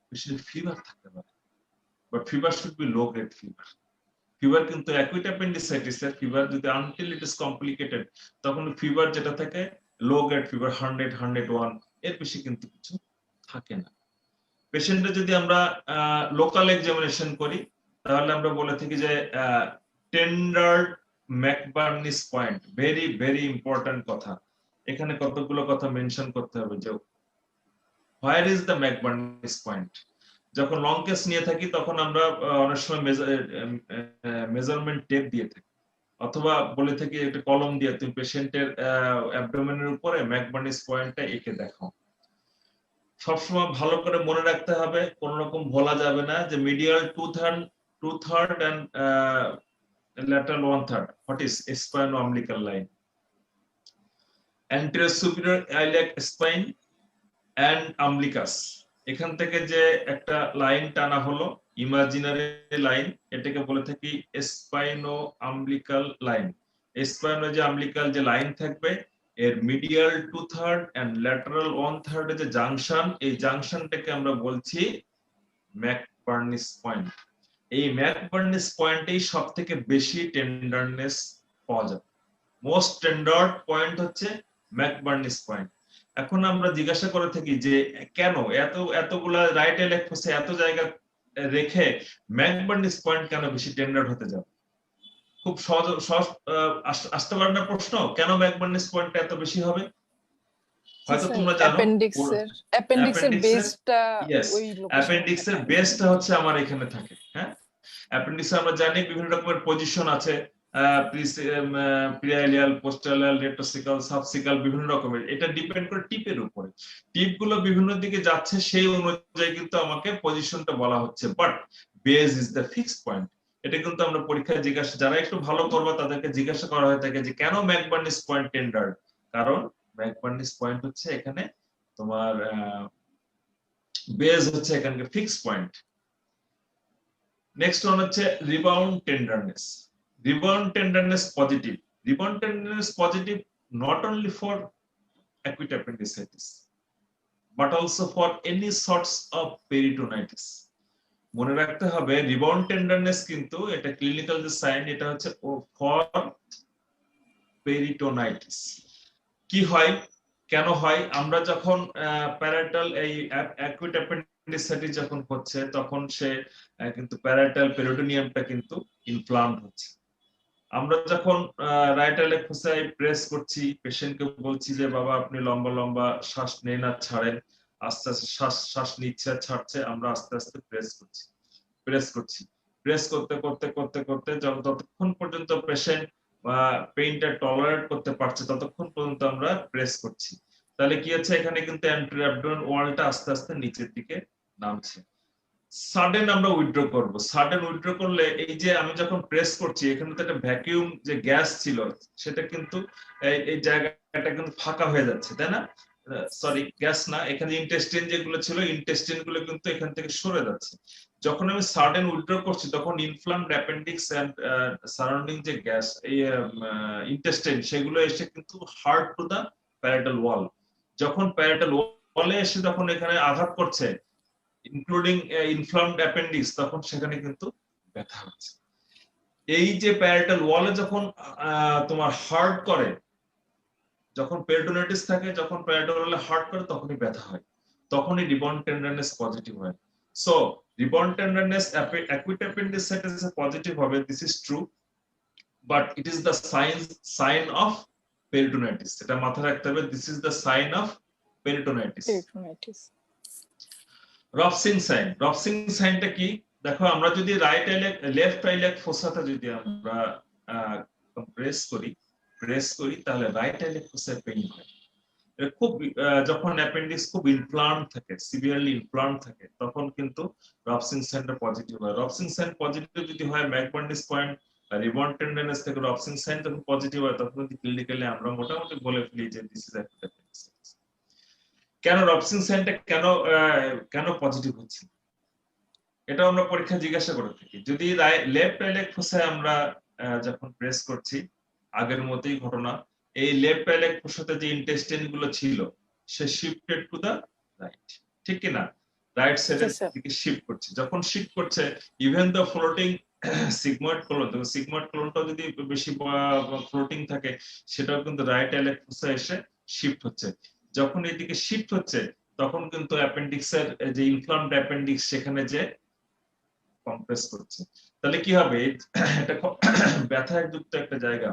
পেশেন্টের ফিভার থাকতে পারে, but fever should be low grade fever. Fever কিন্তু অ্যাকিউট অ্যাপেন্ডিসাইটিস এর ফিভার যদি আনটিল ইট ইজ কমপ্লিকেটেড, তখন ফিভার যেটা থাকে লো গ্রেড ফিভার 100 101, এর বেশি কিন্তু কিছু থাকে না। পেশেন্টের যদি আমরা লোকাল এক্সামিনেশন করি, তাহলে আমরা বলে থাকি যে tender McBurney's point, very very important কথা। এখানে কতগুলো কথা মেনশন করতে হবে যে where is the McBurney's point. যখন লং কেস নিয়ে থাকি তখন আমরা অনেক সময় মেজারমেন্ট টেপ দিয়ে থাকি, অথবা বলে থাকি একটা কলম দিয়ে তুমি পেশেন্টের অ্যাবডোমেনের উপরে ম্যাকবার্নিস পয়েন্টটা এঁকে দেখো। সবসময় ভালো করে মনে রাখতে হবে, কোন রকম ভোলা যাবে না যে medial to third and lateral 1/3, what is spino-umbilical line, anterior superior iliac spine and umbilicus, এখান থেকে যে একটা লাইন টানা হলো ইমাজিনারি লাইন, এটাকে বলে থাকি স্পাইনো আম্বিলিকাল লাইন। স্পাইনো যে আম্বিলিকাল যে লাইন থাকবে, এর মিডিয়াল 2/3 এন্ড ল্যাটারাল 1/3 যে জাংশন, এই জাংশনটাকে আমরা বলছি ম্যাকবার্নিস পয়েন্ট। এই ম্যাকবার্নিস পয়েন্টেই সবথেকে বেশি টেন্ডারনেস পাওয়া যাবে। মোস্ট টেন্ডার্ড পয়েন্ট হচ্ছে ম্যাকবার্নিস পয়েন্ট। এখন আমরা জিজ্ঞাসা করে থাকি যে কেন এতগুলা রাইট এলেক ফোসে এত জায়গা রেখে ম্যাকবার্নিস পয়েন্ট কেন বেশি টেন্ডার্ড হতে যাবে? খুব সহজ আসতে পারে না প্রশ্ন, কেন ম্যাকবার্নিস পয়েন্ট এত বেশি হবে? হয়তো তোমরা জানো অ্যাপেন্ডিক্সের বেসটা ওই লোকেশনে, অ্যাপেন্ডিক্সের বেসটা হচ্ছে আমার এখানে থাকে। হ্যাঁ, অ্যাপেন্ডিক্সে আমরা জানি বিভিন্ন রকমের পজিশন আছে, প্রিয়াইলিয়াল, পোস্টালিয়াল, রেট্রোসিকাল, সাবসিকাল, বিভিন্ন রকমের। এটা ডিপেন্ড করে টিপের উপরে। টিপ গুলো বিভিন্ন দিকে যাচ্ছে, সেই অনুযায়ী কিন্তু আমাকে পজিশনটা বলা হচ্ছে, but base is the fixed point. এটা কিন্তু আমরা পরীক্ষায় জিজ্ঞাসা, যারা একটু ভালো করবে তাদেরকে জিজ্ঞাসা করা হয়ে থাকে যে কেন ম্যাকবার্নিস পয়েন্ট টেন্ডার্ড? কারণ ম্যাকবার্নিস পয়েন্ট হচ্ছে এখানে তোমার বেস হচ্ছে এখানকার ফিক্সড পয়েন্ট। নেক্সট ওয়ান হচ্ছে rebound tenderness. Rebound tenderness positive. Rebound tenderness positive not only for acute appendicitis, but also for any sorts of peritonitis. মনে রাখতে হবে রিবাউন্ড টেন্ডারনেস কিন্তু এটা ক্লিনিক্যাল যে সাইন, এটা হচ্ছে ফর পেরিটোনাইটিস। কি হয়, কেন হয়? আমরা যখন প্যারাটাল এই অ্যাকুইট অ্যাপেন্ডিসাইটিস যখন হচ্ছে, তখন সে কিন্তু প্যারাটাল পেরিটোনিয়ামটা কিন্তু ইনফ্লামড হচ্ছে। আমরা যখন রাইট এলেক ফোসাই প্রেস করছি, পেশেন্টকে বলছি যে বাবা আপনি লম্বা লম্বা শ্বাস নেন আর ছাড়েন, আস্তে আস্তে শ্বাস নিচ্ছে আর ছাড়ছে, আমরা আস্তে আস্তে প্রেস করছি। প্রেস করতে করতে করতে করতে যতক্ষণ পর্যন্ত পেশেন্ট পেইনটা টলারেট করতে পারছে ততক্ষণ পর্যন্ত আমরা প্রেস করছি। তাহলে কি হচ্ছে, এখানে কিন্তু অ্যান্টেরিয়র অ্যাবডোমেন ওয়ালটা আস্তে আস্তে নিচের দিকে নামছে। সাডেন আমরা উইথড্র করব। সাডেন উইথড্র করলে এই যে আমি যখন প্রেস করছি, এখানে তো একটা ভ্যাকিউম যে গ্যাস ছিল, সেটা কিন্তু এই জায়গাটা কিন্তু ফাঁকা হয়ে যাচ্ছে, তাই না? সরি, গ্যাস না, এখানে ইন্টেস্টিন যেগুলো ছিল, ইন্টেস্টিন গুলো কিন্তু এখান থেকে সরে যাচ্ছে। যখন আমি সাডেন উইথড্র করছি, তখন ইনফ্লামড অ্যাপেন্ডিক্স এন্ড সারাউন্ডিং যে গ্যাস, এই ইন্টেস্টিন, সেগুলো এসে কিন্তু হার্ড টু দা প্যারাটাল ওয়াল। যখন প্যারাটাল ওয়ালে এসে যখন এখানে আঘাত করছে, ইনক্লুডিং ইনফ্লামড অ্যাপেন্ডিক্স, তখন সেখানে কিন্তু ব্যথা হচ্ছে। এই যে প্যারাটাল ওয়ালে যখন তোমার হার্ড করে, যখন পেরিটোনাইটিস থাকে, যখন প্যারাটাল ওয়ালে হার্ড করে, তখনই ব্যথা হয়, তখনই রিবাউন্ড টেন্ডারনেস পজিটিভ হয়। So rebound tenderness acute appendicitis positive হবে, this is true, but it is the sign of peritonitis. এটা মাথায় রাখতে হবে, this is the sign of peritonitis. রবসিং সাইন। রবসিং সাইনটা কি? দেখো, আমরা যদি রাইট আইলেক লেফট আইলেক ফোসাটা যদি আমরা প্রেস করি তাহলে রাইট আইলেক ফোসায় পেইন হয়। খুব যখন অ্যাপেন্ডিক্স খুব ইনফ্লামড থাকে, সিভিয়ারলি ইনফ্লামড থাকে, তখন কিন্তু রবসিং সাইনটা পজিটিভ হয়। রবসিং সাইন পজিটিভ যদি হয়, ম্যাকবার্নিস পয়েন্ট রিবাউন্ড টেন্ডারনেস থেকে রবসিং সাইন যখন পজিটিভ হয়, তখন ক্লিনিক্যালি আমরা মোটামুটি বলে ফেলি যে দিস ইজ অ্যাকুইট অ্যাপেন্ডিসাইটিস। কেন রবসিং সাইনটা কেন পজিটিভ হচ্ছে, এটা আমরা পরীক্ষা জিজ্ঞাসা করে থাকি। যদি লেফট আইলেক ফোসায় আমরা যখন প্রেস করছি আগের মতোই ঘটনা, এই লেফট আইলেট ফোসাতে যে ইন্টেস্টাইন গুলো ছিল সে শিফটেড টু দা রাইট, ঠিক কি না? রাইট জি সাইডের স্যার। দিকে শিফট করছে, যখন শিফট করছে even the floating sigmoid colon, তো সিগময়েড কোলনটাও যদি বেশি ফ্লোটিং থাকে সেটাও কিন্তু রাইট আইলেট ফোসা এসে শিফট হচ্ছে। যখন এদিকে শিফট হচ্ছে তখন কিন্তু অ্যাপেন্ডিক্সের যে ইনফ্লামড অ্যাপেন্ডিক্স সেখানে যে কম্প্রেস করছে, তাহলে কি হবে? এটা ব্যথাযুক্ত একটা জায়গা,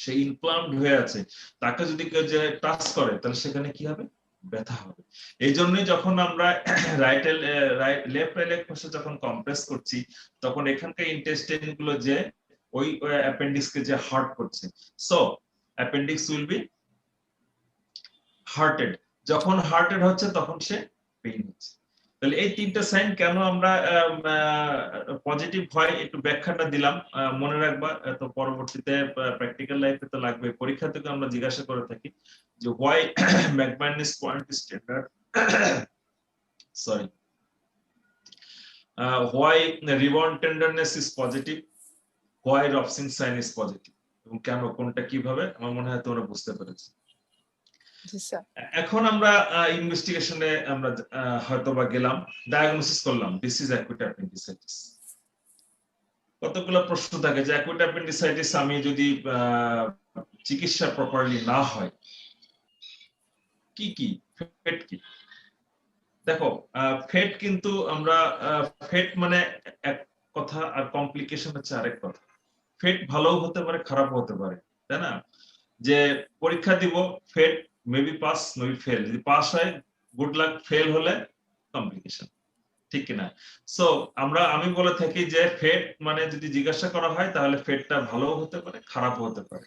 সে ইনফ্লামড হয়ে আছে, তাকে যদি কেউ যে টাচ করে তাহলে সেখানে কি হবে? ব্যথা হবে। এই জন্যই যখন আমরা লেফট আইলেট ফোসা যখন কম্প্রেস করছি তখন এখানকার ইন্টেস্টাইন গুলো যে ওই অ্যাপেন্ডিক্স কে যে হার্ট করছে, so appendix will be hearted. যখন হার্টেড হচ্ছে তখন সে পেইন হচ্ছে। তাহলে এই তিনটা সাইন কেন আমরা পজিটিভ হয় একটু ব্যাখ্যাটা দিলাম, মনে রাখবা, তো পরবর্তীতে প্র্যাকটিক্যাল লাইফে তো লাগবে, পরীক্ষা থেকে আমরা জিজ্ঞাসা করে থাকি যে why McBurney's point standard sorry why rebound tenderness is positive, why রপসিং সাইন ইজ পজিটিভ, এবং কেন, কোনটা কিভাবে, আমার মনে হয় তোমরা বুঝতে পেরেছো। জি স্যার। এখন আমরা ইনভেস্টিগেশনে আমরা হয়তো বা গেলাম, ডায়াগনোসিস করলাম দিস ইজ অ্যাকুইট অ্যাপেন্ডিসাইটিস। কতগুলো প্রশ্ন থাকে যে অ্যাকুইট অ্যাপেন্ডিসাইটিস আমি যদি চিকিৎসা প্রপারলি না হয় কি কি ফেট কি? দেখো ফেট কিন্তু আমরা ফেট মানে এক কথা আর কমপ্লিকেশন হচ্ছে আরেক কথা। ফেট ভালোও হতে পারে খারাপও হতে পারে, তাই না? যে পরীক্ষা দিব, ফেট মেবি পাস মেবি ফেল, যদি পাস হয় গুড লাক, ফেল হলে কমপ্লিকেশন, ঠিক কিনা? সো আমি বলে থাকি যে ফেট মানে যদি জিজ্ঞাসা করা হয় তাহলে ফেটটা ভালোও হতে পারে খারাপও হতে পারে।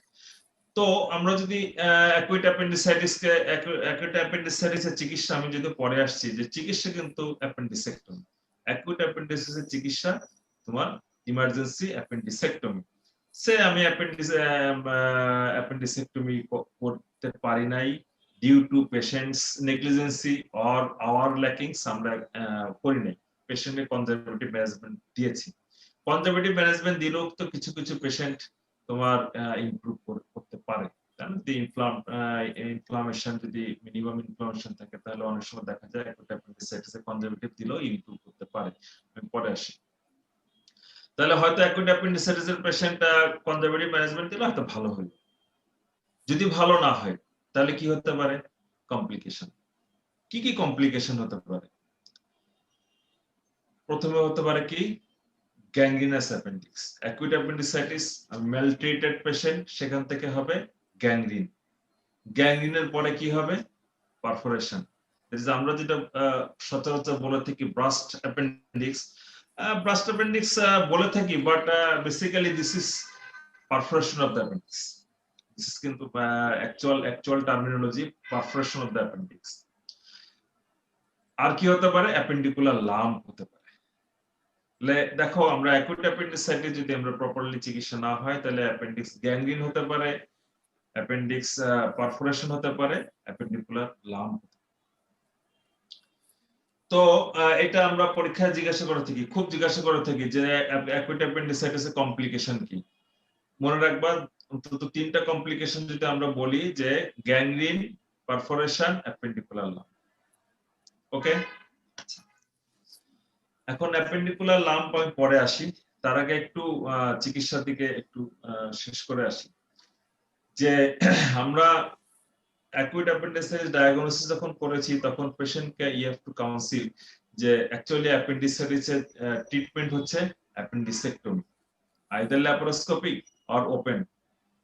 তো আমরা যদি অ্যাকুইট অ্যাপেন্ডিসাইটিসের চিকিৎসা আমি যদি পরে আসছি, যে চিকিৎসা কিন্তু অ্যাপেন্ডিসেক্টমি। অ্যাকুইট অ্যাপেন্ডিসাইটিসের চিকিৎসা তোমার ইমার্জেন্সি অ্যাপেন্ডিসেক্টমি। সে আমি অ্যাপেন্ডিসেক্টমি করতে পারি নাই due to patients negligence or our lackings, আমরা করি নাই, পেশেন্টের কনজারভেটিভ ম্যানেজমেন্ট দিয়েছি। কনজারভেটিভ ম্যানেজমেন্ট দিলেও তো কিছু কিছু পেশেন্ট তোমার ইমপ্রুভ করতে পারে, কারণ যদি ইনফ্লামেশন যদি মিনিমাম ইনফ্লামেশন থাকে তাহলে অনেক সময় দেখা যায় অ্যাপেন্ডিসাইটিসের কনজারভেটিভ দিলেও ইমপ্রুভ করতে পারে। আমি পরে আসি। তাহলে হয়তো অ্যাকুইট অ্যাপেন্ডিসাইটিসের পেশেন্ট কনজারভেটিভ ম্যানেজমেন্ট দিলে হয়তো ভালো হলো। যদি ভালো না হয় তাহলে কি হতে পারে? কমপ্লিকেশন। কি কি কমপ্লিকেশন হতে পারে? প্রথমে হতে পারে কি? Gangrenous appendix. Acute appendicitis maltreated patient, সেখান থেকে হবে গ্যাংগ্রিন। গ্যাংগ্রিনের পরে কি হবে? পারফোরেশন। আমরা যেটা সচরাচর বলে থাকি ব্রাস্ট অ্যাপেন্ডিক্স, ব্রাস্ট অ্যাপেন্ডিক্স বলে থাকি, but basically this is perforation of the appendix. This is কিন্তু actual terminology, perforation of the appendix. আর কি হতে পারে? অ্যাপেন্ডিকুলার লাম্প হতে পারে। দেখো আমরা অ্যাকুইট অ্যাপেন্ডিসাইটিস যদি আমরা প্রপারলি চিকিৎসা না হয় তাহলে অ্যাপেন্ডিক্স গ্যাংগ্রিন হতে পারে, অ্যাপেন্ডিক্স পারফোরেশন হতে পারে, অ্যাপেন্ডিকুলার লাম্প। তো এটা আমরা পরীক্ষায় জিজ্ঞাসা করে থাকি, খুব জিজ্ঞাসা করে থাকি যে অ্যাকুইট অ্যাপেন্ডিসাইটিসের কমপ্লিকেশন কি। মনে রাখবা অন্তত তিনটা কমপ্লিকেশন যদি আমরা বলি, যে গ্যাংগ্রিন, পারফোরেশন, অ্যাপেন্ডিকুলার লাম্প। ওকে, এখন অ্যাপেন্ডিকুলার লাম্প আমি পরে আসি, তার আগে একটু চিকিৎসার দিকে একটু শেষ করে আসি। যে আমরা অ্যাকুইট অ্যাপেন্ডিসাইটিস ডায়াগনোসিস যখন করেছি তখন পেশেন্টকে ইউ হ্যাভ টু কাউন্সিল যে অ্যাকচুয়ালি অ্যাপেন্ডিসাইটিসের ট্রিটমেন্ট হচ্ছে appendicectomy, either laparoscopic or open,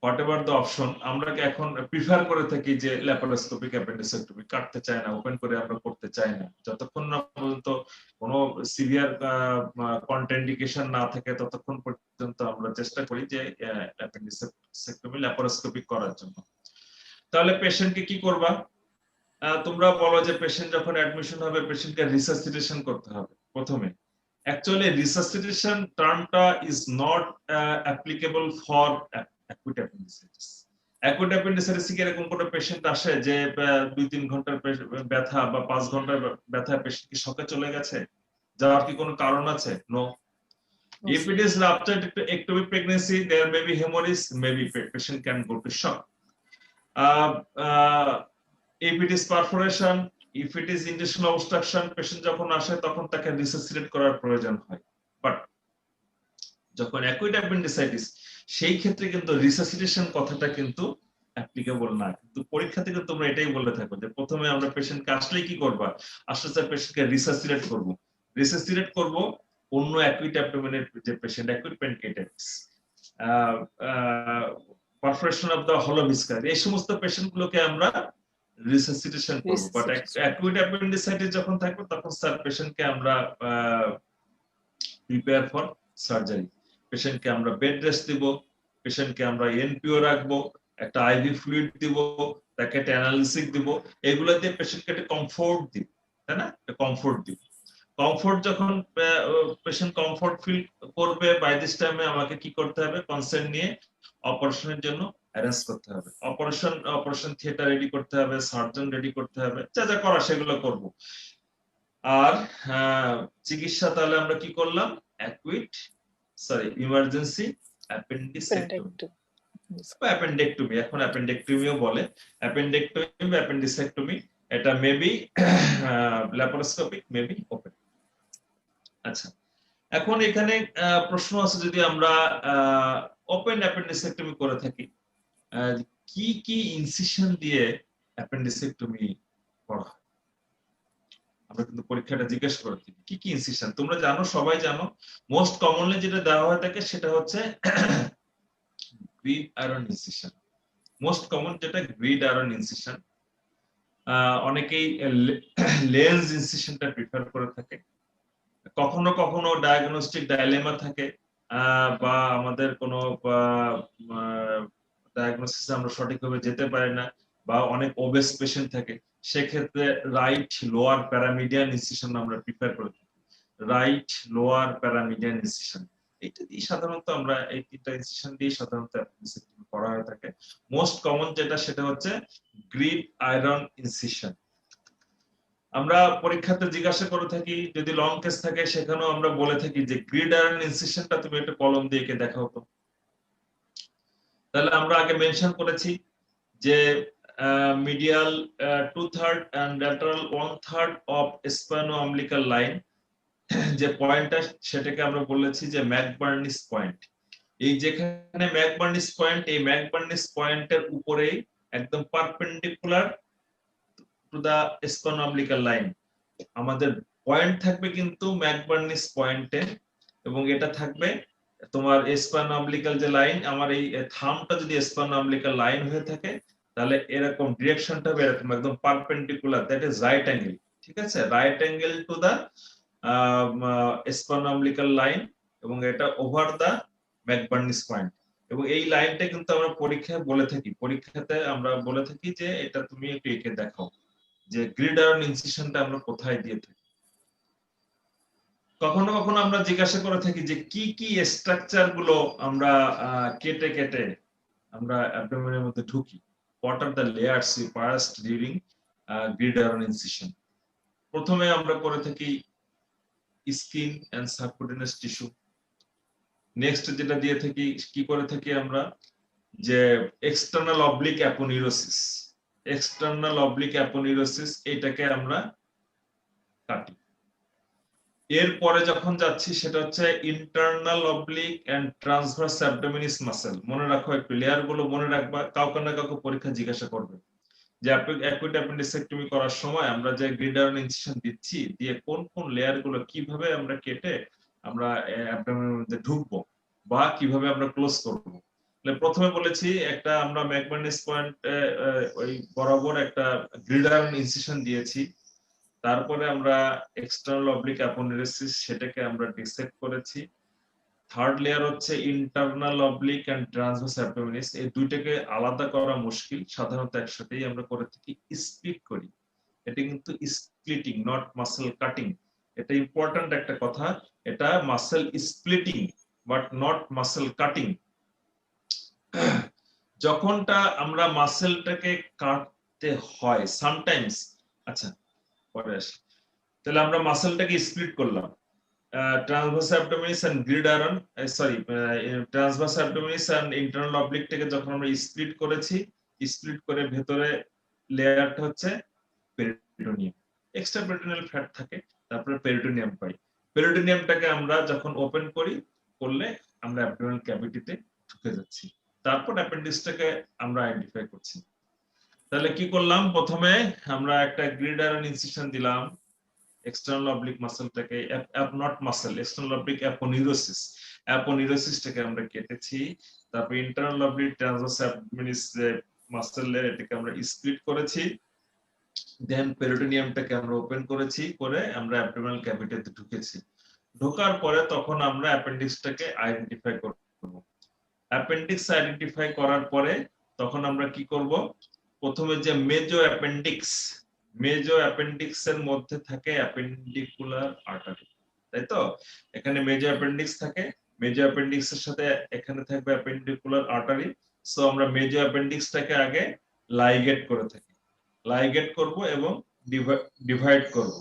whatever the option. আমরা এখন প্রিফার করে থাকি যে ল্যাপারোস্কোপিক অ্যাপেন্ডিসেক্টমি, কাটতে চাই না, ওপেন করে আমরা করতে চাই না, যতক্ষণ না পর্যন্ত কোনো সিভিয়ার কন্ট্রাইন্ডিকেশন না থাকে ততক্ষণ পর্যন্ত আমরা চেষ্টা করি যে অ্যাপেন্ডিসেক্টমি ল্যাপারোস্কোপিক করার জন্য। তাহলে পেশেন্টকে কি করবা? তোমরা বলো যে পেশেন্ট যখন অ্যাডমিশন হবে পেশেন্টকে রিসাসিটেশন করতে হবে প্রথমে। অ্যাকচুয়ালি রিসাসিটেশন টার্মটা is not applicable for acute appendicitis. Acute appendicitis কি এরকম কোনো পেশেন্ট আসে যে 2-3 ঘন্টার ব্যথা বা 5 ঘন্টার ব্যথা পেশেন্ট কি শকে চলে গেছে, যাওয়ার কি কোনো কারণ আছে? No. If it is ruptured ectopic pregnancy, there may be hemorrhage, maybe patient can go to shock. If it is perforation, if it is intestinal obstruction, patient যখন আসে তখন তাকে resuscitate করার প্রয়োজন হয়। But যখন অ্যাকুইট অ্যাপেন্ডিসাইটিস, সেই ক্ষেত্রে কিন্তু রিসাসিটেশন কথাটা কিন্তু অ্যাপ্লিকেবল না। কিন্তু পরীক্ষাতে কিন্তু তোমরা এটাই বলতে থাকো যে প্রথমে আমরা পেশেন্টকে আসলে কি করবা, আসলে পেশেন্টকে রিসাসিটেট করব। রিসাসিটেট করব অন্য অ্যাকুইট অ্যাবডোমেনের যে patient, acute pancreatitis, perforation of the হলো ভিস্কাস, এই সমস্ত পেশেন্টগুলোকে আমরা রিসাসিটেশন করব। বাট অ্যাকুইট অ্যাপেন্ডিসাইটিস যখন থাকবে তখন স্যার পেশেন্টকে আমরা প্রিপেয়ার ফর সার্জারি। পেশেন্টকে আমরা বেড রেস্ট দিব, পেশেন্টকে আমরা এনপিও রাখবো, একটা আইভি ফ্লুইড দিব, তাকে একটা অ্যানালিসিস দিব, এগুলো দিয়ে পেশেন্টকে একটা কমফোর্ট দিব, তাই না? কমফোর্ট দিব। কমফোর্ট যখন পেশেন্ট কমফোর্ট ফিল করবে, বাই দিস টাইমে আমাকে কি করতে হবে, কনসেন্ট নিয়ে অপারেশনের জন্য অ্যারেঞ্জ করতে হবে। অপারেশন থিয়েটার রেডি করতে হবে, সার্জন রেডি করতে হবে, যা যা করা সেগুলো করব। আর চিকিৎসা তাহলে আমরা কি করলাম, ইমার্জেন্সি অ্যাপেন্ডেক্টমি, এখন অ্যাপেন্ডেক্টমিও বলে, অ্যাপেন্ডেক্টমি বা অ্যাপেন্ডিসেক্টমি, এটা মেবি ল্যাপারোস্কোপিক, মেবি ওপেন। আচ্ছা, এখন এখানে প্রশ্ন আছে, যদি আমরা ওপেন অ্যাপেন্ডিসেক্টমি করে থাকি, কি কি ইনসিশন দিয়ে অ্যাপেন্ডিসেক্টমি করা হয়? আমরা কিন্তু পরীক্ষাটা জিজ্ঞেস করে থাকি কি কি ইনসিশন। তোমরা জানো, সবাই জানো, মোস্ট কমনলি যেটা দেওয়া হয়ে থাকে সেটা হচ্ছে grid iron incision. Most common যেটা গ্রিড আয়রন ইনসিশন। অনেকেই লেন্স ইনসিশনটা প্রিফার করে থাকে। কখনো কখনো ডায়াগনস্টিক ডাইলেমা থাকে, বা আমাদের কোনো ডায়াগনোসিসে আমরা সঠিকভাবে যেতে পারি না, বা অনেক ওবেস পেশেন্ট থাকে, সেক্ষেত্রে রাইট লোয়ার প্যারামিডিয়ান ইনসিশন আমরা প্রিফার করে থাকি। রাইট লোয়ার প্যারামিডিয়ান ইনসিশন, এটা দিয়ে সাধারণত আমরা এই তিনটা ইনসিশন দিয়ে সাধারণত অ্যাপেন্ডিসেক্টমি করা হয়ে থাকে। মোস্ট কমন যেটা সেটা হচ্ছে গ্রিড আয়রন ইনসিশন। আমরা পরীক্ষাতে জিজ্ঞাসা করে থাকি, যদি লং কেস থাকে সেখানেও আমরা বলে থাকি যে গ্রিড আয়রন ইনসিশনটা তুমি একটা কলম দিয়ে এঁকে দেখাও তো। তাহলে আমরা আগে মেনশন করেছি যে medial 2/3 and lateral 1/3 of spino-umbilical line, যে পয়েন্টটা সেটাকে আমরা বলেছি যে ম্যাকবার্নিস পয়েন্ট। এই যেখানে ম্যাকবার্নিস পয়েন্ট, এই ম্যাকবার্নিস পয়েন্টের উপরেই একদম perpendicular to the spino-umbilical line আমাদের পয়েন্ট থাকবে কিন্তু ম্যাকবার্নিস পয়েন্টে, এবং এটা থাকবে তোমার spino-umbilical যে লাইন, আমার এই থামটা যদি spino-umbilical লাইন হয়ে থাকে তাহলে এরকম ডিরেকশনটা হবে এরকম একদম perpendicular, that is right angle. ঠিক আছে, right angle to the spino-umbilical line, এবং এটা ওভার দা ম্যাকবার্নিস পয়েন্ট। এবং এই লাইনটা কিন্তু আমরা পরীক্ষায় বলে থাকি, পরীক্ষাতে আমরা বলে থাকি যে এটা তুমি একটু এঁকে দেখাও যে গ্রিড আয়রন ইনসিশনটা আমরা কোথায় দিয়ে থাকি। কখনো কখনো আমরা জিজ্ঞাসা করে থাকি যে কি কি স্ট্রাকচার গুলো আমরা কেটে কেটে আমরা অ্যাবডোমেনের মধ্যে ঢুকি। What are the layers we passed during grid iron incision? প্রথমে আমরা করে থাকি skin and subcutaneous tissue. Next যেটা দিয়ে থাকি, কি করে থাকি আমরা, যে external oblique aponeurosis. External oblique aponeurosis এটাকে আমরা কাটি। এরপরে যখন যাচ্ছি সেটা হচ্ছে internal oblique and transverse abdominis muscle. মনে রাখো, একটু লেয়ার গুলো মনে রাখবা, কাউকে না কাউকে পরীক্ষা জিজ্ঞাসা করবে যে অ্যাকুইট অ্যাপেন্ডিসেক্টমি করার সময় আমরা যে গ্রিড আয়রন ইনসিশন দিচ্ছি, দিয়ে কোন কোন লেয়ার গুলো কিভাবে আমরা কেটে আমরা অ্যাবডোমেনের মধ্যে ঢুকবো বা কিভাবে আমরা ক্লোজ করবো। প্রথমে বলেছি একটা আমরা ম্যাকবার্নিস পয়েন্ট ওই বরাবর একটা গ্রিড আয়রন ইনসিশন দিয়েছি, তারপরে আমরা এক্সটার্নাল অবলিক অ্যাপোনিউরোসিস সেটাকে আমরা ডিসেক্ট করেছি। থার্ড লেয়ার হচ্ছে internal oblique and transverse abdominis. এই দুইটাকে আলাদা করা মুশকিল, সাধারণত একসাথেই আমরা করে থাকি, স্প্লিট করি। এটা কিন্তু স্প্লিটিং, নট মাসেল কাটিং। এটা ইম্পর্টেন্ট একটা কথা, এটা muscle splitting but not muscle cutting. যখনটা আমরা মাসেলটাকে কাটতে হয় সামটাইমস, আচ্ছা পরে আসি, তাহলে আমরা মাসেলটাকে স্প্লিট করলাম। Transverse abdominis and gridiron transverse abdominis and internal অবলিকটাকে যখন আমরা স্প্লিট করেছি, স্প্লিট করে ভেতরে লেয়ারটা হচ্ছে পেরিটোনিয়াম, এক্সট্রা পেরিটোনিয়াল ফ্যাট থাকে, তারপরে পেরিটোনিয়াম পাই। পেরিটোনিয়ামটাকে আমরা যখন ওপেন করলে আমরা অ্যাবডোমিনাল ক্যাভিটিতে ঢুকে যাচ্ছি, তারপর অ্যাপেন্ডিক্সটাকে আমরা আইডেন্টিফাই করছি। তাহলে কি করলাম, প্রথমে আমরা একটা গ্রিডারন ইনসিশন দিলাম এক্সটার্নাল অবলিক মাসলটাকে, নট মাসল, এক্সটার্নাল অবলিক অ্যাপোনিউরোসিসটাকে আমরা কেটেছি। তারপর internal oblique transverse abdominis muscle এটাকে আমরা স্প্লিট করেছি। দেন পেরিটোনিয়ামটাকে আমরা ওপেন করেছি, করে আমরা অ্যাবডোমিনাল ক্যাভিটিতে ঢুকেছি। ঢোকার পরে তখন আমরা অ্যাপেন্ডিক্সটাকে আইডেন্টিফাই করব। অ্যাপেন্ডিক্স আইডেন্টিফাই করার পরে তখন আমরা কি করব, প্রথমে যে মেজো অ্যাপেন্ডিক্স এর মধ্যে থাকে অ্যাপেন্ডিকুলার আর্টারি, তাই তো? এখানে মেজো অ্যাপেন্ডিক্স থাকে, মেজো অ্যাপেন্ডিক্স এর সাথে এখানে থাকবে অ্যাপেন্ডিকুলার আর্টারি। সো আমরা মেজো অ্যাপেন্ডিক্সটাকে আগে লাইগেট করে থাকি, লাইগেট করব এবং ডিভাইড করব।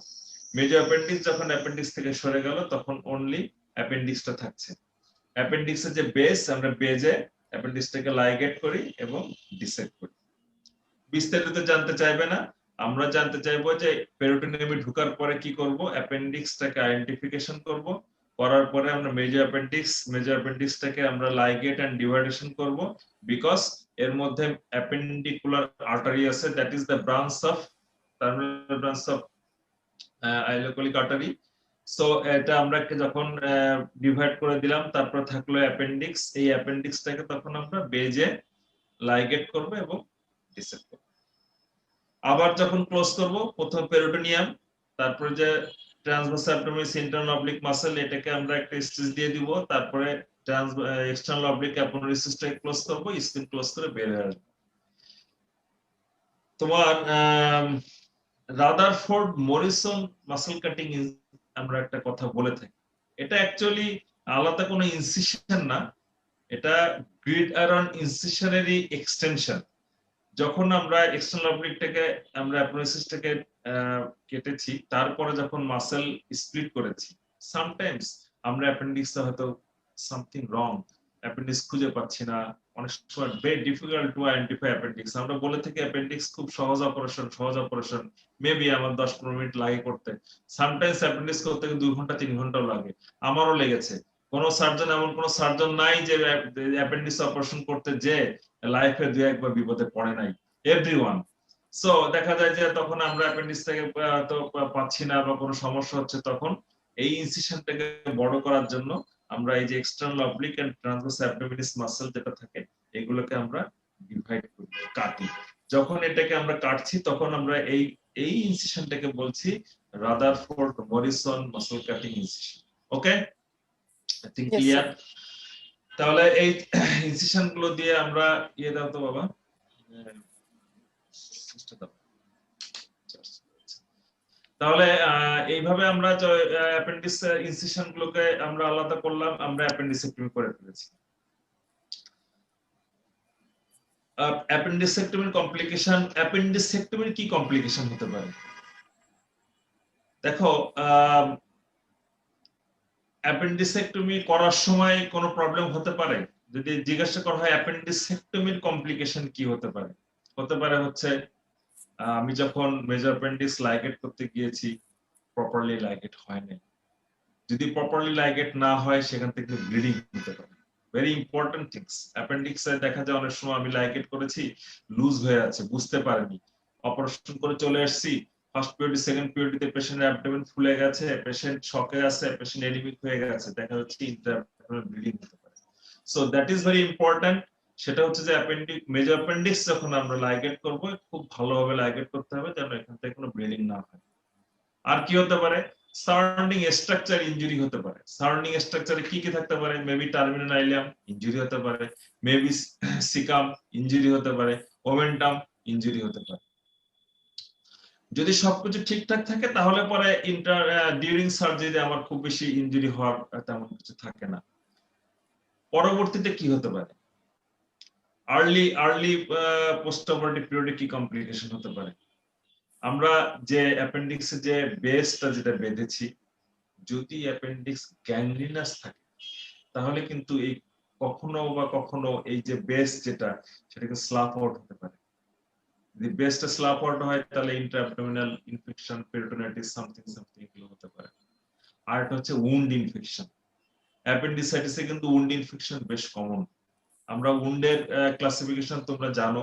মেজো অ্যাপেন্ডিক্স যখন অ্যাপেন্ডিক্স থেকে সরে গেল তখন অনলি অ্যাপেন্ডিক্সটা থাকছে। অ্যাপেন্ডিক্সের যে বেস, আমরা বেজে অ্যাপেন্ডিক্সটাকে লাইগেট করি এবং ডিসেক্ট করি। বিস্তারিত জানতে চাইবে না, আমরা জানতে চাইবো যে পেরিটোনিয়ামে ঢোকার পরে কি করব, অ্যাপেন্ডিক্সটাকে আইডেন্টিফিকেশন করব, করার পরে আমরা মেজর অ্যাপেন্ডিক্সটাকে আমরা লাইগেট এন্ড ডিভাইডেশন করব, বিকজ এর মধ্যে অ্যাপেন্ডিকুলার আর্টারি আছে, that is the terminal branch of ileocolic artery. So এটা আমরা যখন ডিভাইড করে দিলাম, তারপর থাকলো অ্যাপেন্ডিক্স, এই অ্যাপেন্ডিক্সটাকে তখন আমরা বেজে লাইগেট করব এবং ডিসেক্ট করব। আবার যখন ক্লোজ করব, প্রথম পেরিটোনিয়াম, তারপরে যে ট্রান্সভার্স অ্যাবডোমিনাস ইন্টারনাল অবলিক মাসল, এটাকে আমরা একটা স্টিচ দিয়ে দিব, তারপরে এক্সটার্নাল অবলিক অ্যাপোনিউরোসিসটাকে ক্লোজ করব, স্কিন ক্লোজ করে বের হয়ে আসবে। তোমার রাদারফোর্ড মরিসন মাসল কাটিং আমরা একটা কথা বলে থাকি, এটা অ্যাকচুয়ালি আলাদা কোনো ইনসিশন না, এটা গ্রিড আয়রন ইনসিশনেরই এক্সটেনশন। যখন আমরা এক্সটার্নাল অবলিকটাকে আমরা অ্যাপোনিউরোসিসটাকে কেটেছি, তারপরে যখন মাসল স্প্লিট করেছি, সামটাইমস আমরা অ্যাপেন্ডিক্সে হয়তো সামথিং রং, অ্যাপেন্ডিক্স খুঁজে পাচ্ছি না, অনেক সময় very difficult to identify appendix. আমরা বলে থাকি অ্যাপেন্ডিক্স খুব সহজ অপারেশন, মেবি আমার 10-15 মিনিট লাগে করতে, সামটাইমস অ্যাপেন্ডিক্স করতে 2 ঘন্টা 3 ঘন্টাও লাগে, আমারও লেগেছে। কোন সার্জন, এমন কোন সার্জন নাই যে অ্যাপেন্ডিক্স অপারেশন করতে যে লাইফে 2-1 বার বিপদে পড়ে নাই, এভরিওয়ান। সো দেখা যায় যে তখন আমরা অ্যাপেন্ডিক্সটাকে তো পাচ্ছি না বা কোনো সমস্যা হচ্ছে, তখন এই ইনসিশনটাকে বড় করার জন্য আমরা এই যে external oblique and transverse abdominis muscle যেটা থাকে, এগুলোকে আমরা ডিভাইড করি, কাটি। যখন এটাকে আমরা কাটছি তখন আমরা এই ইনসিশনটাকে বলছি Rutherford Morrison muscle cutting incision. Okay, I think clear. তাহলে এই ইনসিশন গুলো দিয়ে আমরা দাও তো বাবা, তাহলে এইভাবে আমরা অ্যাপেন্ডিক্স ইনসিশন গুলোকে আমরা আলাদা করলাম, আমরা অ্যাপেন্ডিসেক্টমি করে ফেলেছি। অ্যাপেন্ডিসেক্টমির কমপ্লিকেশন, অ্যাপেন্ডিসেক্টমির কি কমপ্লিকেশন হতে পারে? দেখো, অ্যাপেন্ডিসেক্টমি করার সময় কোনো প্রবলেম হতে পারে? যদি জিজ্ঞাসা করা হয় অ্যাপেন্ডিসেক্টমির কমপ্লিকেশন কি হতে পারে, হচ্ছে আমি যখন মেজর অ্যাপেন্ডিক্স লাইগেট করতে গিয়েছি, প্রপারলি লাইগেট হয় না। যদি প্রপারলি লাইগেট না হয়, সেখান থেকে ব্লিডিং হতে পারে। Very important things. অ্যাপেন্ডিক্সে দেখা যায় অনেক সময় আমি লাইগেট করেছি, লুজ হয়ে আছে, বুঝতে পারিনি, অপারেশন করে চলে আসছি, ফার্স্ট পিরিয়ড সেকেন্ড পিরিয়ডে পেশেন্টের অ্যাবডোমেন ফুলে গেছে, পেশেন্ট শকে আছে, পেশেন্ট এনিমিক হয়ে গেছে, দেখা যাচ্ছে ইন্ট্রাঅ্যাবডোমিনাল ব্লিডিং হতে পারে। So that is very important. সেটা হচ্ছে যে মেজর অ্যাপেন্ডিক্স যখন আমরা লাইগেট করব, খুব ভালোভাবে লাইগেট করতে হবে যেন এখান থেকে কোনো ব্লিডিং না হয়। আর কি হতে পারে? সারাউন্ডিং স্ট্রাকচার ইনজুরি হতে পারে। সারাউন্ডিং স্ট্রাকচারে কি কি থাকতে পারে? মেবি টার্মিনাল আইলিয়াম ইনজুরি হতে পারে, মেবি সিকাম ইনজুরি হতে পারে, ওমেন্টাম ইনজুরি হতে পারে। যদি সবকিছু ঠিকঠাক থাকে তাহলে পরে ডিউরিং সার্জারি আমার খুব বেশি ইনজুরি হওয়ার তেমন কিছু থাকে না। পরবর্তীতে কি হতে পারে? আর্লি পোস্ট অপারেটিভ পিরিয়ডে কি কমপ্লিকেশন হতে পারে? আমরা যে অ্যাপেন্ডিক্সে যে বেসটা যেটা বেঁধেছি, যদি অ্যাপেন্ডিক্স গ্যাংগ্রিনাস থাকে তাহলে কিন্তু এই কখনো এই যে বেস যেটা সেটাকে স্লাপ আউট হতে পারে। যদি বেসটা স্লাপ আউট হয় তাহলে ইন্ট্রাঅ্যাবডোমিনাল ইনফেকশন, পেরিটোনাইটিস সামথিং এগুলো হতে পারে। আর এটা হচ্ছে উন্ড ইনফেকশন। অ্যাপেন্ডিসাইটিসে কিন্তু উন্ড ইনফেকশন বেশ কমন। আমরা উন্ডের ক্লাসিফিকেশন তোমরা জানো,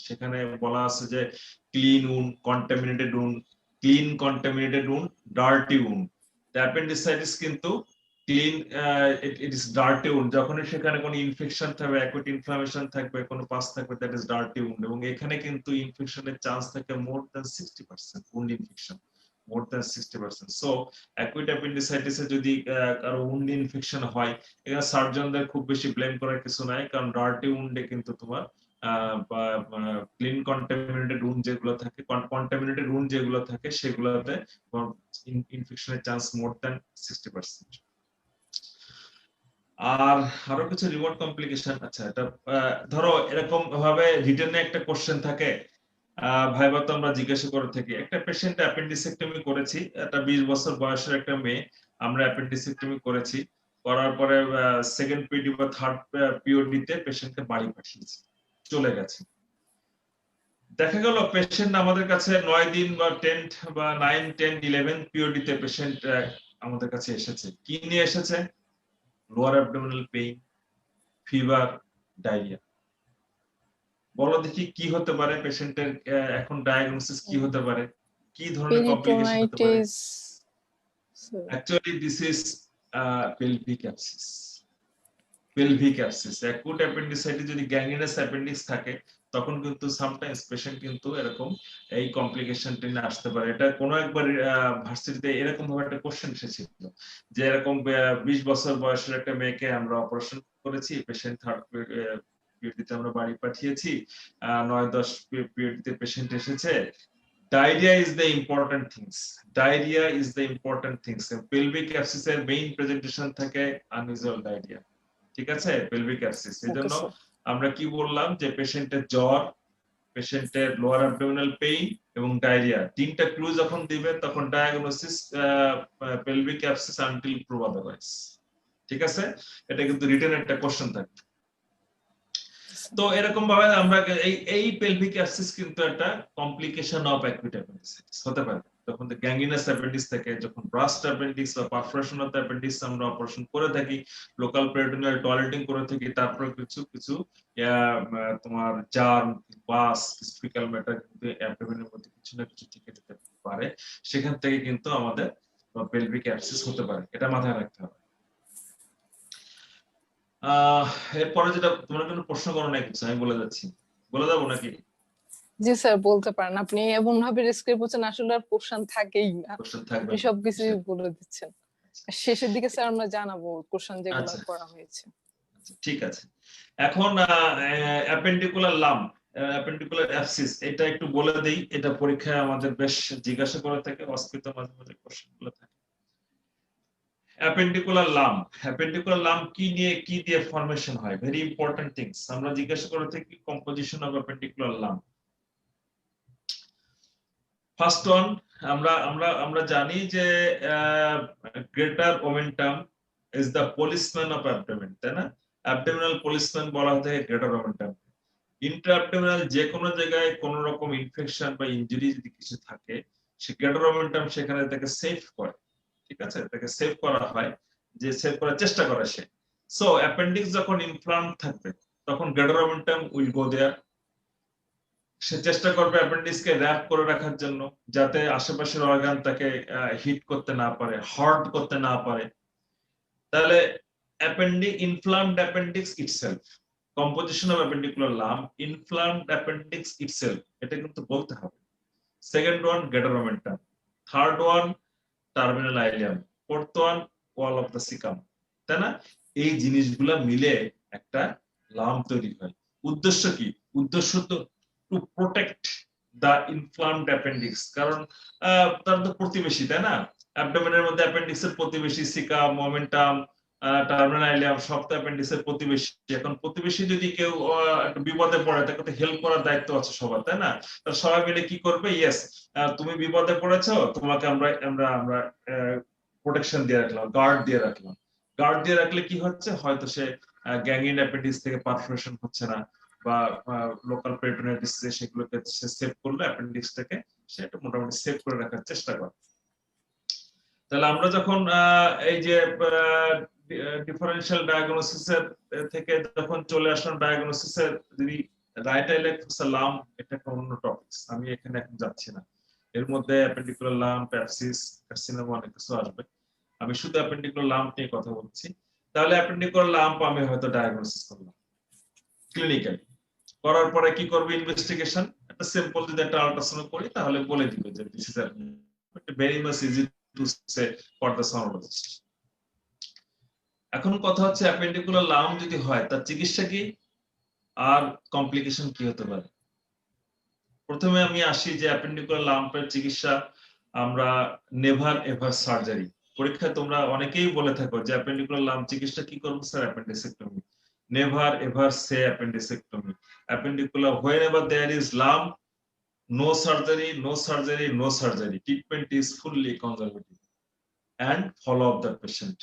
সেখানে বলা আছে যে clean wound, contaminated wound, clean contaminated wound, dirty wound. Appendicitis কিন্তু clean, it is dirty wound. যখনই সেখানে কোনো ইনফেকশন থাকবে, অ্যাকুট ইনফ্লামেশন থাকবে, কোনো পাস থাকবে, দ্যাট ইজ ডার্টি উন্ড। এবং এখানে কিন্তু ইনফেকশনের চান্স থাকে more than 60%, wound infection more than 60%। So acute অ্যাপেন্ডিসাইটিসে যদি কারো উন্ড ইনফেকশন হয়, এখানে সার্জনদের খুব বেশি ব্লেম করার কিছু নাই, কারণ ডার্টি উন্ডে কিন্তু তোমার ক্লিন কন্টামিনেটেড উন্ড যেগুলো থাকে, কন্টামিনেটেড উন্ড যেগুলো থাকে সেগুলোতে ইনফেকশনের চান্স মোর দ্যান 60%। আর আরো কিছু রিমোট কমপ্লিকেশন। আচ্ছা, এটা ধরো এরকম ভাবে রিটেনে একটা কোশ্চেন থাকে, ভাইবা তো আমরা জিজ্ঞাসা করে থাকি। একটা পেশেন্ট অ্যাপেন্ডিসেক্টমি করেছি, একটা 20 বছর বয়সের একটা মেয়ে, আমরা অ্যাপেন্ডিসেক্টমি করেছি, করার পরে সেকেন্ড পিডি বা থার্ড পিওডি তে পেশেন্টকে বাড়ি পাঠিয়েছি, চলে গেছে। দেখা গেল পেশেন্ট আমাদের কাছে 9 দিন বা 10 বা 9, 10, 11 পিওডি তে পেশেন্ট আমাদের কাছে এসেছে। কি নিয়ে এসেছে? Lower abdominal pain, fever, diarrhoea. বলো দেখি কি হতে পারে পেশেন্টের এখন ডায়াগনোসিস কি হতে পারে, কি ধরনের কমপ্লিকেশন হতে পারে? Peritonitis. Actually this is pelvic abscess. Pelvic abscess, acute appendicitis যদি গ্যাংগ্রিনাস অ্যাপেন্ডিক্স থাকে তখন কিন্তু সামটাইমস পেশেন্ট কিন্তু এরকম এই কমপ্লিকেশনটা নিয়ে আসতে পারে। এটা কোনো একবার ভার্সিটিতে এরকম ভাবে একটা কোশ্চেন এসেছিল যে এরকম 20 বছর বয়সের একটা মেয়েকে আমরা অপারেশন করেছি, পেশেন্ট থার্ড পিরিয়ডে আমরা বাড়ি পাঠিয়েছি, 9-10 পিরিয়ডে পেশেন্ট এসেছে। Diarrhea is the important things. Diarrhea is the important things. Pelvic abscess এর মেইন প্রেজেন্টেশন থাকে আনইউজুয়াল ডায়রিয়া। ঠিক আছে, পেলভিক অ্যাবসিস। এজন্য আমরা কি বললাম যে পেশেন্টের জ্বর, পেশেন্টের লোয়ার অ্যাবডোমিনাল পেইন এবং ডায়রিয়া, তিনটা ক্লু যখন দিবে তখন diagnosis pelvic abscess until prove otherwise. ঠিক আছে, এটা কিন্তু রিটেন একটা কোশ্চেন থাকে। তো এরকম ভাবে আমরা এই পেলভিক অ্যাবসিস কিন্তু একটা কমপ্লিকেশন অফ অ্যাকুট অ্যাপেন্ডিসাইটিস হতে পারে। যখন গ্যাংগ্রিনাস অ্যাপেন্ডিক্স থেকে, যখন ব্রাস্ট অ্যাপেন্ডিক্স বা পারফোরেশন অফ অ্যাপেন্ডিক্স আমরা অপারেশন করে থাকি, লোকাল পেরিটোনিয়াল টয়লেটিং করে থাকি, তারপর কিছু তোমার জার্ম, বাস, ফিকাল ম্যাটার কিন্তু অ্যাবডোমেনের মধ্যে কিছু না কিছু টিকে যেতে পারে, সেখান থেকে কিন্তু আমাদের পেলভিক অ্যাবসিস হতে পারে, এটা মাথায় রাখতে হবে। এরপরে যেটা তোমরা কোনো প্রশ্ন করো না কিছু, আমি বলে যাচ্ছি, বলে যাবো নাকি? জি স্যার, বলতে পারেন। আপনি এমন ভাবে ডেসক্রাইব করছেন আসলে আর কোশ্চেন থাকেই না, আপনি সবকিছু বলে দিচ্ছেন। শেষের দিকে স্যার আমরা জানাবো কোশ্চেন যেগুলো করা হয়েছে। ঠিক আছে, এখন অ্যাপেন্ডিকুলার লাম্প, অ্যাপেন্ডিকুলার অ্যাবসিস, এটা একটু বলে দেই। এটা পরীক্ষায় আমাদের বেশ জিজ্ঞাসা করে থাকে, অস্কিত মাঝে মাঝে কোশ্চেনগুলো থাকে। অ্যাপেন্ডিকুলার লাম্প কি দিয়ে ফরমেশন হয়, ভেরি ইম্পর্টেন্ট থিংস। আমরা জিজ্ঞাসা করে থাকি composition of appendicular lump. First one, আমরা জানি যে greater omentum is the policeman of abdomen, তাই না? অ্যাবডোমিনাল পলিসম্যান বলা হয় থাকে গ্রেটার ওমেন্টাম। ইন্ট্রাঅ্যাবডোমিনাল যে কোনো জায়গায় কোনো রকম ইনফেকশন বা ইনজুরি যদি কিছু থাকে, সে গ্রেটার ওমেন্টাম সেখানে তাকে সেভ করে। ঠিক আছে, তাকে সেভ করা হয়, যে সেভ করার চেষ্টা করে সে। সো অ্যাপেন্ডিক্স যখন ইনফ্লাম থাকবে তখন গ্রেটার ওমেন্টাম উইল গো দেয়ার। সে চেষ্টা করবে অ্যাপেন্ডিক্সকে র‍্যাপ করে রাখার জন্য, যাতে আশেপাশের অর্গান তাকে হিট করতে না পারে, হার্ট করতে না পারে। তাহলে inflamed appendix itself, composition of appendicular lump, inflamed appendix itself, এটা কিন্তু বলতে হবে। Second one greater omentum, third one terminal ileum, fourth one wall of the caecum, তাই না? এই জিনিসগুলা মিলে একটা লাম্প তৈরি হয়। উদ্দেশ্য কি? উদ্দেশ্য তো to protect the inflamed appendix, কারণ তার তো প্রতিবেশী, তাই না? অ্যাবডোমেনের মধ্যে অ্যাপেন্ডিক্সের প্রতিবেশী সিকাম, মোমেন্টাম, টার্মিনাল আইলিয়াম সব তো অ্যাপেন্ডিক্সের প্রতিবেশী। এখন প্রতিবেশী যদি কেউ একটু বিপদে পড়ে, তাকে তো হেল্প করার দায়িত্ব আছে সবার, তাই না? সবাই মিলে কি করবে, ইয়েস তুমি বিপদে পড়েছো, তোমাকে আমরা প্রোটেকশন দিয়ে রাখলাম, গার্ড দিয়ে রাখলাম। গার্ড দিয়ে রাখলে কি হচ্ছে, হয়তো সে গ্যাংগ্রিন অ্যাপেন্ডিক্স থেকে পারফোরেশন হচ্ছে না, বা লোকাল পেরিটোনিয়াইটিস সেগুলোকে সে সেভ করলো, অ্যাপেন্ডিক্সটাকে সেটা মোটামুটি সেভ করে রাখার চেষ্টা করে। তাহলে আমরা যখন এই যে ডিফারেনশিয়াল ডায়াগনোসিসের থেকে যখন চলে আসলাম ডায়াগনোসিসের, যদি রাইট আইলেট ফোসা লাম্প, এটা একটা অন্য টপিকস, আমি এখানে এখন যাচ্ছি না। এর মধ্যে অ্যাপেন্ডিকুলার লাম্প, অ্যাবসিস, কার্সিনোমা অনেক কিছু আসবে, আমি শুধু অ্যাপেন্ডিকুলার লাম্প নিয়ে কথা বলছি। তাহলে অ্যাপেন্ডিকুলার লাম্প আমি হয়তো ডায়াগনোসিস করলাম ক্লিনিক্যালি, করার পরে কি করবে ইনভেস্টিগেশন, একটা সিম্পল যদি একটা আল্ট্রাসাউন্ড করি তাহলে বলে দিবে যে this is very much easy to say for the sonologist. এখন কথা হচ্ছে অ্যাপেন্ডিকুলার লাম্প যদি হয় তার চিকিৎসা কি আর কমপ্লিকেশন কি হতে পারে। প্রথমে আমি আসি যে অ্যাপেন্ডিকুলার লাম্পের চিকিৎসা আমরা নেভার এভার সার্জারি। পরীক্ষায় তোমরা অনেকেই বলে থাকো যে অ্যাপেন্ডিকুলার লাম্প চিকিৎসা কি করব sir, appendicectomy. Never ever say appendicectomy. Appendicular whenever there is lump, no surgery, no surgery, no surgery. Treatment is fully conservative and follow up the patient.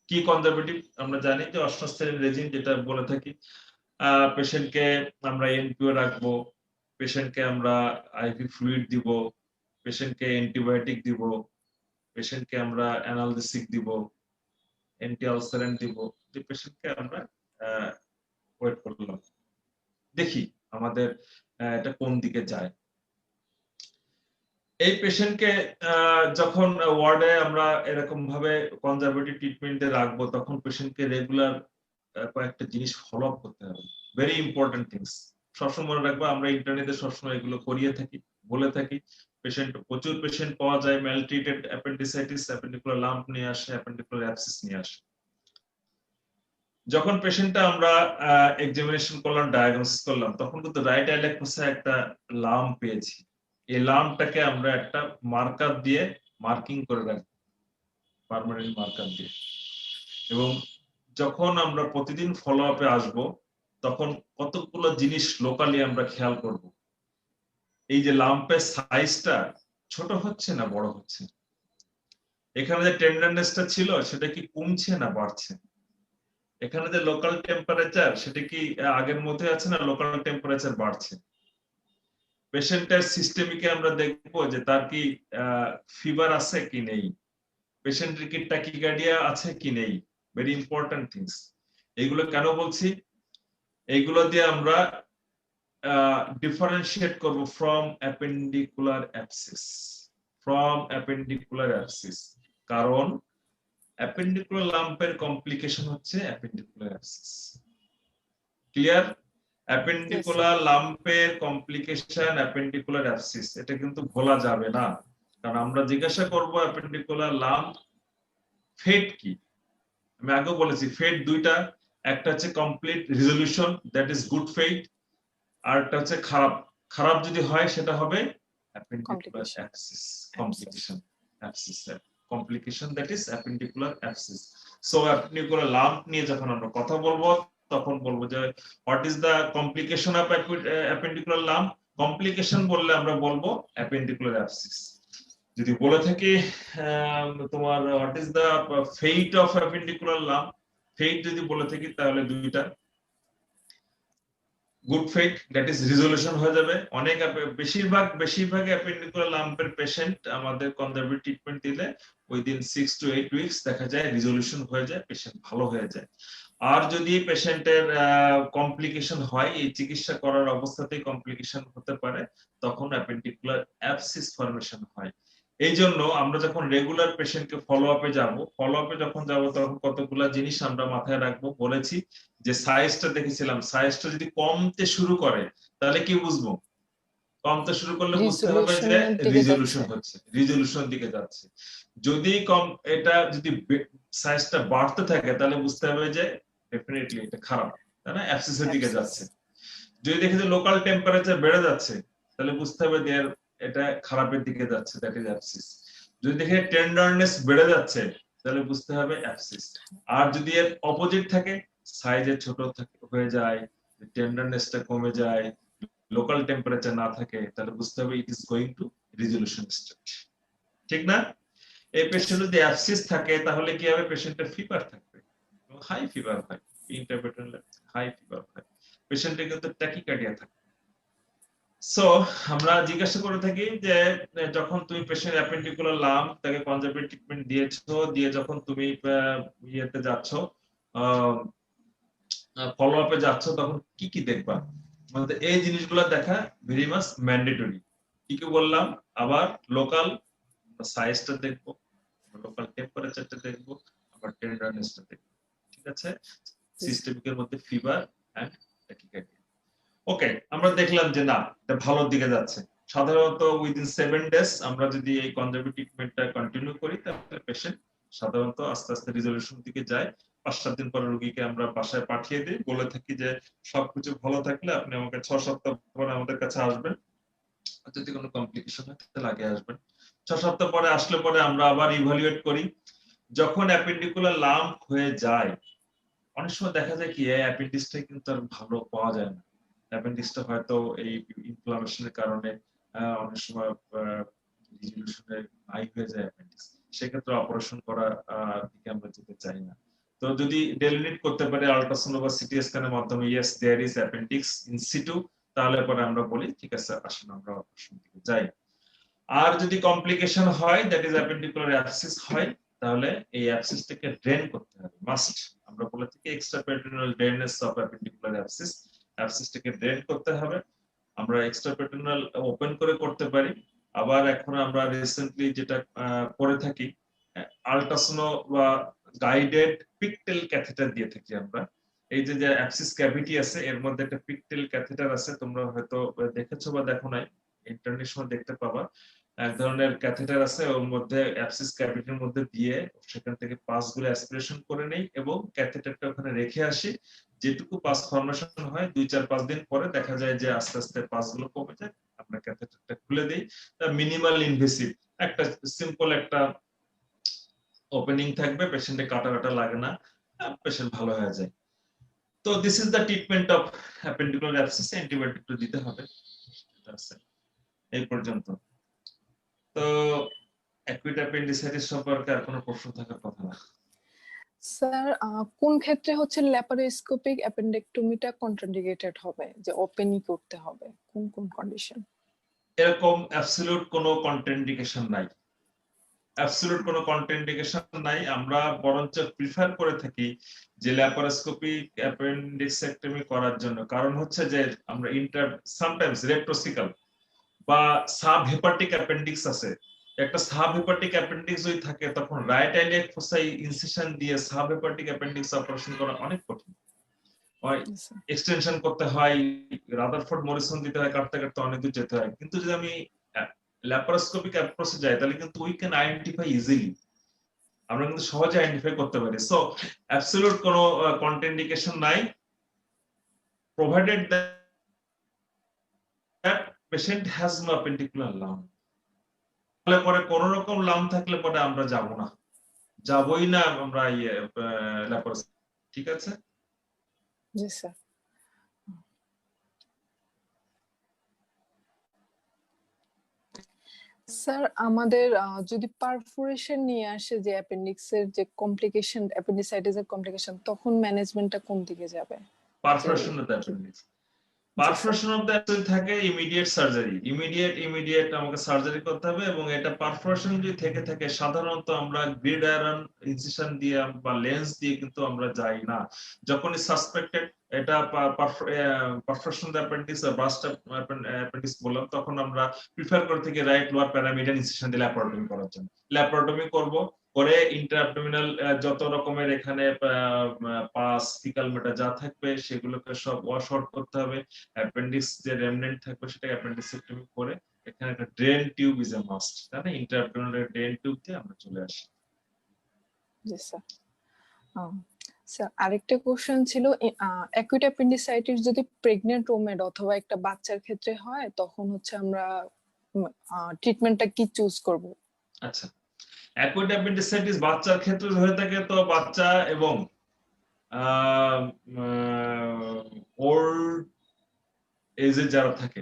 কি কনজারভেটিভ আমরা জানি যে অষ্টম শ্রেণীর রেজিম যেটা বলে থাকি, পেশেন্টকে আমরা এনপিও রাখবো, পেশেন্টকে আমরা আইভি ফ্লুইড দিব, পেশেন্টকে অ্যান্টিবায়োটিক দিব, পেশেন্টকে আমরা অ্যানালজেসিক দিব, অ্যান্টি আলসারেন্ট দিব, যে পেশেন্টকে আমরা ওয়েট করলাম, দেখি আমাদের এটা কোন দিকে যায়। এই পেশেন্টকে যখন ওয়ার্ডে আমরা এরকম ভাবে কনজারভেটিভ ট্রিটমেন্টে রাখবো, তখন পেশেন্টকে রেগুলার কয়েকটা জিনিস ফলো আপ করতে হবে, ভেরি ইম্পর্টেন্ট থিংস। সবসময় মনে রাখবো, আমরা ইন্টারনেটে সবসময় এগুলো করিয়ে থাকি, বলে থাকি। পেশেন্ট, প্রচুর পেশেন্ট পাওয়া যায় ম্যালট্রিটেড অ্যাপেন্ডিসাইটিস, অ্যাপেন্ডিকুলার লাম্প নিয়ে আসে, অ্যাপেন্ডিকুলার অ্যাবসিস নিয়ে আসে। যখন পেশেন্টটা আমরা এক্সামিনেশন করলাম, ডায়াগনোসিস করলাম, তখন কিন্তু রাইট আইলেট ফোসা একটা লাম্প পেয়েছি। এই লাম্পটাকে আমরা একটা মার্কার দিয়ে মার্কিং করে রাখবো, পার্মানেন্ট মার্কার দিয়ে। এবং যখন আমরা প্রতিদিন ফলো আপে আসবো, তখন কতগুলো জিনিস লোকালি আমরা খেয়াল করব। এই যে লাম্পের সাইজটা ছোট হচ্ছে না বড় হচ্ছে, এখানে যে টেন্ডারনেসটা ছিল সেটা কি কমছে না বাড়ছে, এখানে যে লোকাল টেম্পারেচার সেটা কি আগের মধ্যে আছে না লোকাল টেম্পারেচার বাড়ছে। পেশেন্টের সিস্টেমিকে আমরা দেখবো যে তার কি ফিভার আছে কি নেই, পেশেন্টের কি ট্যাকিকার্ডিয়া আছে কি নেই, ভেরি ইম্পর্টেন্ট থিংস। এইগুলো কেন বলছি, এইগুলো দিয়ে আমরা ডিফারেন্সিয়েট করব from appendicular abscess, from appendicular abscess. কারণ অ্যাপেন্ডিকুলার লাম্পের কমপ্লিকেশন হচ্ছে অ্যাপেন্ডিকুলার অ্যাবসিস। ক্লিয়ার? অ্যাপেন্ডিকুলার লাম্পের কমপ্লিকেশন অ্যাপেন্ডিকুলার অ্যাবসিস, এটা কিন্তু ভোলা যাবে না। কারণ আমরা জিজ্ঞাসা করব অ্যাপেন্ডিকুলার লাম্প ফেট কি। আমি আগেও বলেছি ফেট দুইটা, একটা হচ্ছে complete resolution, that is good fate, আর একটা হচ্ছে খারাপ। খারাপ যদি হয় সেটা হবে appendicular abscess complication, abscess complication, that is appendicular abscess. So appendicular lump নিয়ে যখন আমরা কথা বলবো, তখন বলবো যে what is the complication of appendicular lump. Complication বললে আমরা বলবো অ্যাপেন্ডিকুলার অ্যাবসিস। যদি বলে থাকি তোমার what is the fate of appendicular lump, fate যদি বলে থাকি তাহলে দুইটা, good fate that is resolution হয়ে যাবে। অনেক বেশিরভাগ অ্যাপেন্ডিকুলার লাম্পের পেশেন্ট আমাদের কনজারভেটিভ ট্রিটমেন্ট দিলে উইদিন 6 to 8 উইকস দেখা যায় রিজলিউশন হয়ে যায়, পেশেন্ট ভালো হয়ে যায়। আর যদি পেশেন্টের কমপ্লিকেশন হয়, এই চিকিৎসা করার অবস্থাতেই কমপ্লিকেশন হতে পারে, তখন অ্যাপেন্ডিকুলার অ্যাবসিস ফর্মেশন হয়। এই জন্য আমরা যখন রেগুলার পেশেন্টকে ফলো আপে যাব, যখন যাব তখন কতগুলা জিনিস আমরা মাথায় রাখবো। বলেছি যে সাইজটা দেখেছিলাম, সাইজটা যদি কমতে শুরু করে তাহলে কি বুঝবো, কমতে শুরু করলে বুঝতে হবে যে রিজলিউশন হচ্ছে, রিজলিউশন দিকে যাচ্ছে। যদি এটা যদি সাইজটা বাড়তে থাকে তাহলে বুঝতে হবে যে ডেফিনেটলি এটা খারাপ, তাই না, অ্যাবসিসের দিকে যাচ্ছে। যদি দেখে যে লোকাল টেম্পারেচার বেড়ে যাচ্ছে তাহলে বুঝতে হবে যে এটা খারাপের দিকে যাচ্ছে, দ্যাট ইজ অ্যাবসিস। যদি দেখে টেন্ডারনেস বেড়ে যাচ্ছে তাহলে বুঝতে হবে অ্যাবসিস। আর যদি এর অপোজিট থাকে, সাইজে ছোট হয়ে যায়, টেন্ডারনেসটা কমে যায়, লোকাল টেম্পারেচার না থাকে, তাহলে বুঝতে হবে it is going to resolution stage. ঠিক না? এই পেশেন্ট যদি অ্যাবসিস থাকে তাহলে কি হবে, পেশেন্টের ফিভার থাকবে, হাই ফিভার হয়, ইন্টারপ্রেটাল হাই ফিভার হয়, পেশেন্টের কিন্তু ট্যাকিকার্ডিয়া থাকে। সো আমরা জিজ্ঞাসা করে থাকি যে যখন তুমি পেশেন্ট অ্যাপেন্ডিকুলার লাম্প তাকে কনজারভেটিভ ট্রিটমেন্ট দিয়েছো, দিয়ে যখন তুমি ইয়েতে যাচ্ছ, ফলো আপে যাচ্ছ, তখন কি কি দেখবা, মানে এই জিনিসগুলো দেখা ভেরি মাচ ম্যান্ডেটরি। কি কি বললাম, আবার লোকাল সাইজটা দেখবো, লোকাল টেম্পারেচারটা দেখবো, আবার টেন্ডারনেসটা দেখবো, ঠিক আছে, সিস্টেমিকের মধ্যে ফিভার এন্ড ট্যাকিকার্ডিয়া। ওকে, আমরা দেখলাম যে না, এটা ভালোর দিকে যাচ্ছে। সাধারণত উইদিন 7 ডেজ আমরা যদি এই কনজারভেটিভ ট্রিটমেন্টটা কন্টিনিউ করি তাহলে পেশেন্ট সাধারণত আস্তে আস্তে রিজলিউশন দিকে যায়। 5-7 দিন পরে রোগীকে আমরা বাসায় পাঠিয়ে দিই, বলে থাকি যে সবকিছু ভালো থাকলে আপনি আমাকে 6 সপ্তাহ পরে আমাদের কাছে আসবেন, যদি কোনো কমপ্লিকেশন হয় তাহলে আগে আসবেন। 6 সপ্তাহ পরে আসলে পরে আমরা আবার ইভালুয়েট করি। যখন অ্যাপেন্ডিকুলার লাম্প হয়ে যায়, অনেক সময় দেখা যায় কি এই অ্যাপেন্ডিক্সটা কিন্তু আর ভালো পাওয়া যায় না, অ্যাপেন্ডিক্সটা হয়তো এই ইনফ্লামেশনের কারণে অনেক সময় রিজলিউশনে হাই হয়ে যায় অ্যাপেন্ডিক্স, সেক্ষেত্রে অপারেশন করা দিকে আমরা যেতে চাই না। তো যদি ডেলিনেট করতে পারে আল্ট্রাসাউন্ড বা সিটি স্ক্যানের মাধ্যমে yes there is appendix in situ, তাহলে পরে আমরা বলি ঠিক আছে আসুন আমরা অপারেশন দিকে যাই। আর যদি কমপ্লিকেশন হয়, দ্যাট ইজ অ্যাপেন্ডিকুলার অ্যাবসিস হয়, তাহলে এই অ্যাবসিসটাকে ড্রেন করতে হবে, মাস্ট। আমরা বলে থাকি এক্সট্রাপেরিটোনাল ড্রেনেজ অফ অ্যাপেন্ডিকুলার অ্যাবসিস, অ্যাবসিসটাকে ড্রেন করতে হবে। আমরা এক্সট্রাপেরিটোনাল ওপেন করে করতে পারি, আবার এখন আমরা রিসেন্টলি যেটা করে থাকি আল্ট্রাসোনো বা গাইডেড পিকটেল ক্যাথেটার দিয়ে থাকি আমরা। এই যে যে অ্যাবসিস ক্যাভিটি আছে এর মধ্যে একটা পিকটেল ক্যাথেটার আছে, তোমরা হয়তো দেখেছো বা দেখো নাই, ইন্টারনেট সময় দেখতে পাবা। এক ধরনের ক্যাথেটার আছে, ওর মধ্যে অ্যাবসিস ক্যাভিটির মধ্যে দিয়ে সেখান থেকে পাস গুলো অ্যাসপিরেশন করে নেই এবং ক্যাথেটারটা ওখানে রেখে আসি। যেটুকু পাস ফর্মেশন হয় 2-4-5 দিন পরে দেখা যায় যে আস্তে আস্তে পাস গুলো কমে যায়, আমরা ক্যাথেটারটা খুলে দেই। তা মিনিমাল ইনভেসিভ একটা সিম্পল একটা ওপেনিং থাকবে, পেশেন্টে কাটা কাটা লাগে না, পেশেন্ট ভালো হয়ে যায়। তো this is the treatment of appendicular abscess, antibiotic তো দিতে হবে, এই পর্যন্ত। তো অ্যাকুইট অ্যাপেন্ডিসাইটিস সম্পর্কে আর কোনো প্রশ্ন থাকার কথা না। স্যার কোন ক্ষেত্রে হচ্ছে ল্যাপারোস্কোপিক অ্যাপেন্ডেক্টমিটা কন্ট্রাইন্ডিকেটেড হবে, যে ওপেনই করতে হবে, কোন কোন কন্ডিশন? এরকম অ্যাবসলিউট কোনো কন্ট্রাইন্ডিকেশন নাই, অ্যাবসলিউট কোনো কন্ট্রাইন্ডিকেশন নাই। আমরা বরঞ্চ প্রিফার করে থাকি যে ল্যাপারোস্কোপিক অ্যাপেন্ডিক্সেক্টমি করার জন্য, কারণ হচ্ছে যে আমরা সামটাইমস রেট্রোসিকাল বা সাব হেপাটিক অ্যাপেন্ডিক্স আছে, একটা সাব হেপাটিক অ্যাপেন্ডিক্স যদি থাকে তখন রাইট আইলিয়াক ফোসাই ইনসিশন দিয়ে সাব হেপাটিক অ্যাপেন্ডিক্স অপারেশন করা অনেক কঠিন হয়, এক্সটেনশন করতে হয়, রাদারফোর্ড মরিসন দিতে হয়, কাটতে কাটতে অনেক দূর যেতে হয়। কিন্তু যদি আমি ল্যাপারোস্কোপিক অ্যাপ্রোচে যাই তাহলে কিন্তু উই ক্যান আইডেন্টিফাই ইজিলি, আমরা কিন্তু সহজে আইডেন্টিফাই করতে পারি। সো অ্যাবসলিউট কোনো কন্ট্রাইন্ডিকেশন নাই, provided that patient has no appendicular lump. তাহলে পরে কোন রকম লাম্প থাকলে পরে আমরা যাব না, যাবই না আমরা ল্যাপারোস্কোপি, ঠিক আছে? জি স্যার। স্যার আমাদের যদি পারফোরেশন নিয়ে আসে যে অ্যাপেন্ডিক্সের যে কমপ্লিকেশন, অ্যাপেন্ডিসাইটিসের কমপ্লিকেশন, তখন ম্যানেজমেন্টটা কোন দিকে যাবে? Perforation of the appendix, perforation of the appendix থাকে ইমিডিয়েট সার্জারি, ইমিডিয়েট আমাকে সার্জারি করতে হবে। এবং এটা পারফোরেশন যদি থেকে থাকে সাধারণত আমরা গ্রিড আয়রন ইনসিশন দিয়ে বা লেন্স দিয়ে কিন্তু আমরা যাই না। যখনই সাসপেক্টেড এটা পারফোরেশন অফ দ্য অ্যাপেন্ডিক্স বা বাস্ট অ্যাপেন্ডিক্স বললাম, তখন আমরা প্রিফার করে থাকি রাইট লোয়ার প্যারামিডিয়াল ইনসিশন দিয়ে ল্যাপারোটমি করার জন্য। ল্যাপারোটমি করব, করে ইন্টারঅ্যাবডোমিনাল যত রকমের এখানে পাস ফিকাল ম্যাটার যা থাকবে সেগুলোকে সব ওয়াশ আউট করতে হবে। অ্যাপেন্ডিক্স যে রেমনেন্ট থাকবে সেটা অ্যাপেন্ডিসেক্টমি করে এখানে একটা drain tube is a must, তাই না? ইন্টারঅ্যাবডোমিনাল ড্রেন টিউব দিয়ে আমরা চলে আসি। জি স্যার। স্যার আরেকটা কোশ্চেন ছিল, অ্যাকুইট অ্যাপেন্ডিসাইটিস যদি প্রেগন্যান্ট ওমেন অথবা একটা বাচ্চার ক্ষেত্রে হয় তখন হচ্ছে আমরা ট্রিটমেন্টটা কি চুজ করব? আচ্ছা, অ্যাকুইট অ্যাপেন্ডিসাইটিস বাচ্চার ক্ষেত্রে হয়ে থাকে, তো বাচ্চা এবং ওল্ড এজে যারা থাকে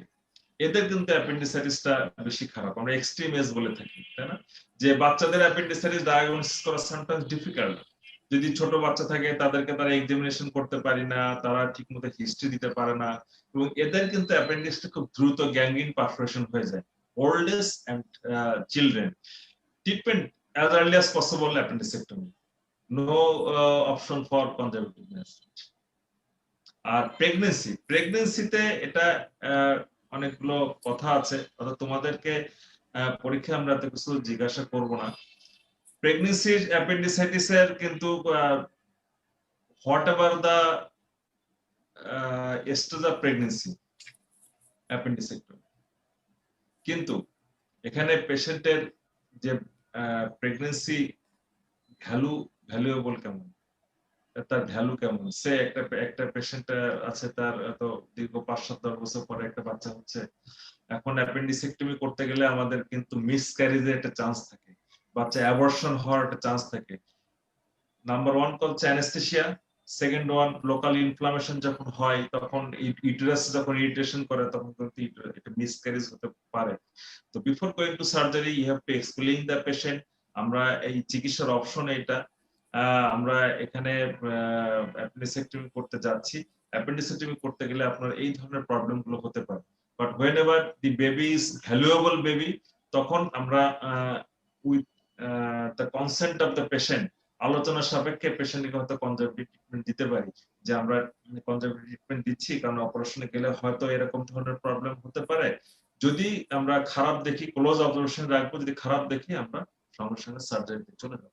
এদের কিন্তু অ্যাপেন্ডিসাইটিসটা বেশি খারাপ, আমরা এক্সট্রিম এজ বলে থাকি, তাই না? যে বাচ্চাদের অ্যাপেন্ডিসাইটিস ডায়াগনোসিস করা সামটাইমস ডিফিকাল্ট। যদি ছোট বাচ্চা থাকে তাদেরকে তারা এক্সামিনেশন করতে পারি না, তারা ঠিকমতো হিস্ট্রি দিতে পারে না, এবং এদের কিন্তু অ্যাপেন্ডিক্সটা খুব দ্রুত গ্যাংগ্রিন পারফোরেশন হয়ে যায়। Old age and children treatment as early as possible appendectomy, no option for conservativeness. আর প্রেগন্যান্সিতে এটা অনেকগুলো কথা আছে, অর্থাৎ তোমাদেরকে পরীক্ষা আমরা এত কিছু জিজ্ঞাসা করব না। প্রেগন্যান্সির অ্যাপেন্ডিসাইটিসের কিন্তু whatever the stage of pregnancy appendicectomy, কিন্তু এখানে পেশেন্টের যে প্রেগন্যান্সি ভ্যালুয়েবল কেমন, তার ভ্যালু কেমন, সে একটা পেশেন্ট আছে তার এত দীর্ঘ 5-7 বছর পরে একটা বাচ্চা হচ্ছে, এখন অ্যাপেন্ডিসেক্টমি করতে গেলে আমাদের কিন্তু মিসক্যারেজের একটা চান্স থাকে, বাচ্চা অ্যাবর্শন হওয়ার একটা চান্স থাকে। নাম্বার 1 হচ্ছে anaesthesia, second one local inflammation যখন হয় তখন ইউটেরাস যখন ইরিটেশন করে তখন কিন্তু এটা মিসক্যারেজ হতে পারে। তো before going to surgery you have to explain the patient. আমরা এই চিকিৎসার অপশন এটা, আমরা এখানে অ্যাপেন্ডিসেক্টমি করতে যাচ্ছি। অ্যাপেন্ডিসেক্টমি করতে গেলে আপনার এই ধরনের প্রবলেম গুলো হতে পারে, but whenever the baby is valuable baby, তখন আমরা with the consent of the patient আলোচনা সাপেক্ষে পেশেন্টকে হয়তো কনজারভেটিভ ট্রিটমেন্ট দিতে পারি, যে আমরা কনজারভেটিভ ট্রিটমেন্ট দিচ্ছি কারণ অপারেশনে গেলে হয়তো এরকম ধরনের প্রবলেম হতে পারে। যদি আমরা খারাপ দেখি ক্লোজ অবজারভেশন রাখবো, যদি খারাপ দেখি আমরা সঙ্গে সঙ্গে সার্জারিতে চলে যাব।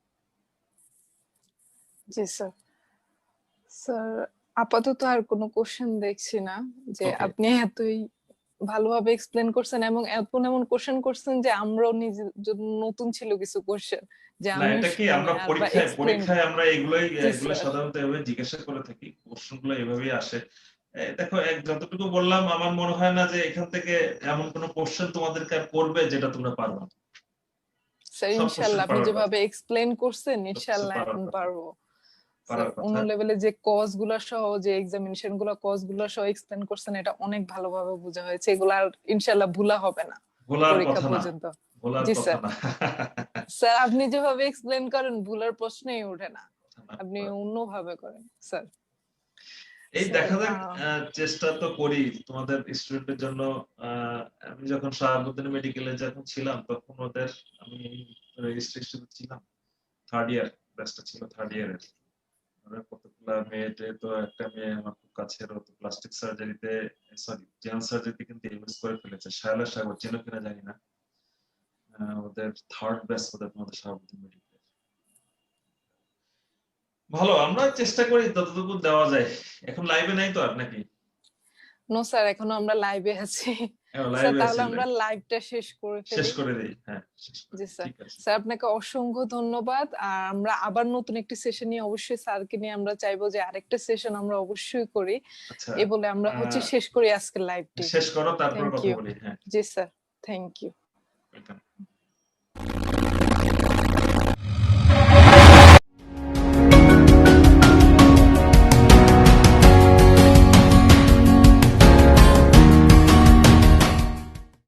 জি স্যার। স্যার আপাতত আর কোনো কোশ্চেন দেখছি না, যে আপনি এতই ভালোভাবে এক্সপ্লেন করছেন এবং এমন কোশ্চেন করছেন যে আমরাও নিজের জন্য নতুন ছিল কিছু কোশ্চেন, যে না আমি এটা কি আমরা পরীক্ষায় আমরা এগুলো সাধারণত এভাবে জিজ্ঞাসা করে থাকি, কোশ্চেনগুলো এভাবেই আসে। দেখো যতটুকু বললাম আমার মনে হয় না যে এখান থেকে এমন কোনো কোশ্চেন তোমাদেরকে করবে যেটা তোমরা পারবে না। স্যার ইনশাআল্লাহ আপনি যেভাবে এক্সপ্লেন করছেন ইনশাআল্লাহ এখন পারবো। স্যার অন্য লেভেলে যে কজ গুলা সহ যে এক্সামিনেশন গুলা কজ গুলা সহ এক্সপ্লেন করছেন এটা অনেক ভালোভাবে বোঝা হয়েছে, এগুলা আর ইনশাআল্লাহ ভুলা হবে না পরীক্ষা পর্যন্ত। জি স্যার। স্যার আপনি যেভাবে এক্সপ্লেন করেন ভুলার প্রশ্নই ওঠে না, আপনি অন্যভাবে করেন স্যার। এই দেখা যাক, চেষ্টা তো করি তোমাদের স্টুডেন্টের জন্য। আমি যখন শাহাবুদ্দিন মেডিকেলে যখন ছিলাম তখন ওদের আমি রেজিস্ট্রেশন ছিলাম, থার্ড ইয়ার ব্যাচটা ছিল, থার্ড ইয়ারের কতগুলা মেয়েতে, তো একটা মেয়ে আমার খুব কাছের, তো প্লাস্টিক সার্জারিতে সরি জেনারেল সার্জারিতে কিন্তু এমএস করে ফেলেছে, শায়লা সাগর, চেনো কিনা জানি না, ওদের থার্ড ব্যাচ ওদের তোমাদের শাহাবুদ্দিন মেডিকেল। ভালো, আমরা চেষ্টা করি যতটুকু দেওয়া যায়। এখন লাইভে নাই তো আর নাকি? নো স্যার এখনো আমরা লাইভে আছি। স্যার তাহলে আমরা লাইভটা শেষ করে ফেলি। শেষ করে দেই, হ্যাঁ জি স্যার। স্যার আপনাকে অসংখ্য ধন্যবাদ। আর আমরা আবার নতুন একটি সেশন নিয়ে অবশ্যই স্যারকে নিয়ে আমরা চাইবো যে আরেকটা সেশন আমরা অবশ্যই করি। এই বলে আমরা শেষ করি আজকের লাইভটি। শেষ করো তারপর কথা বলি। হ্যাঁ জি স্যার, থ্যাংক ইউ। ওয়েলকাম।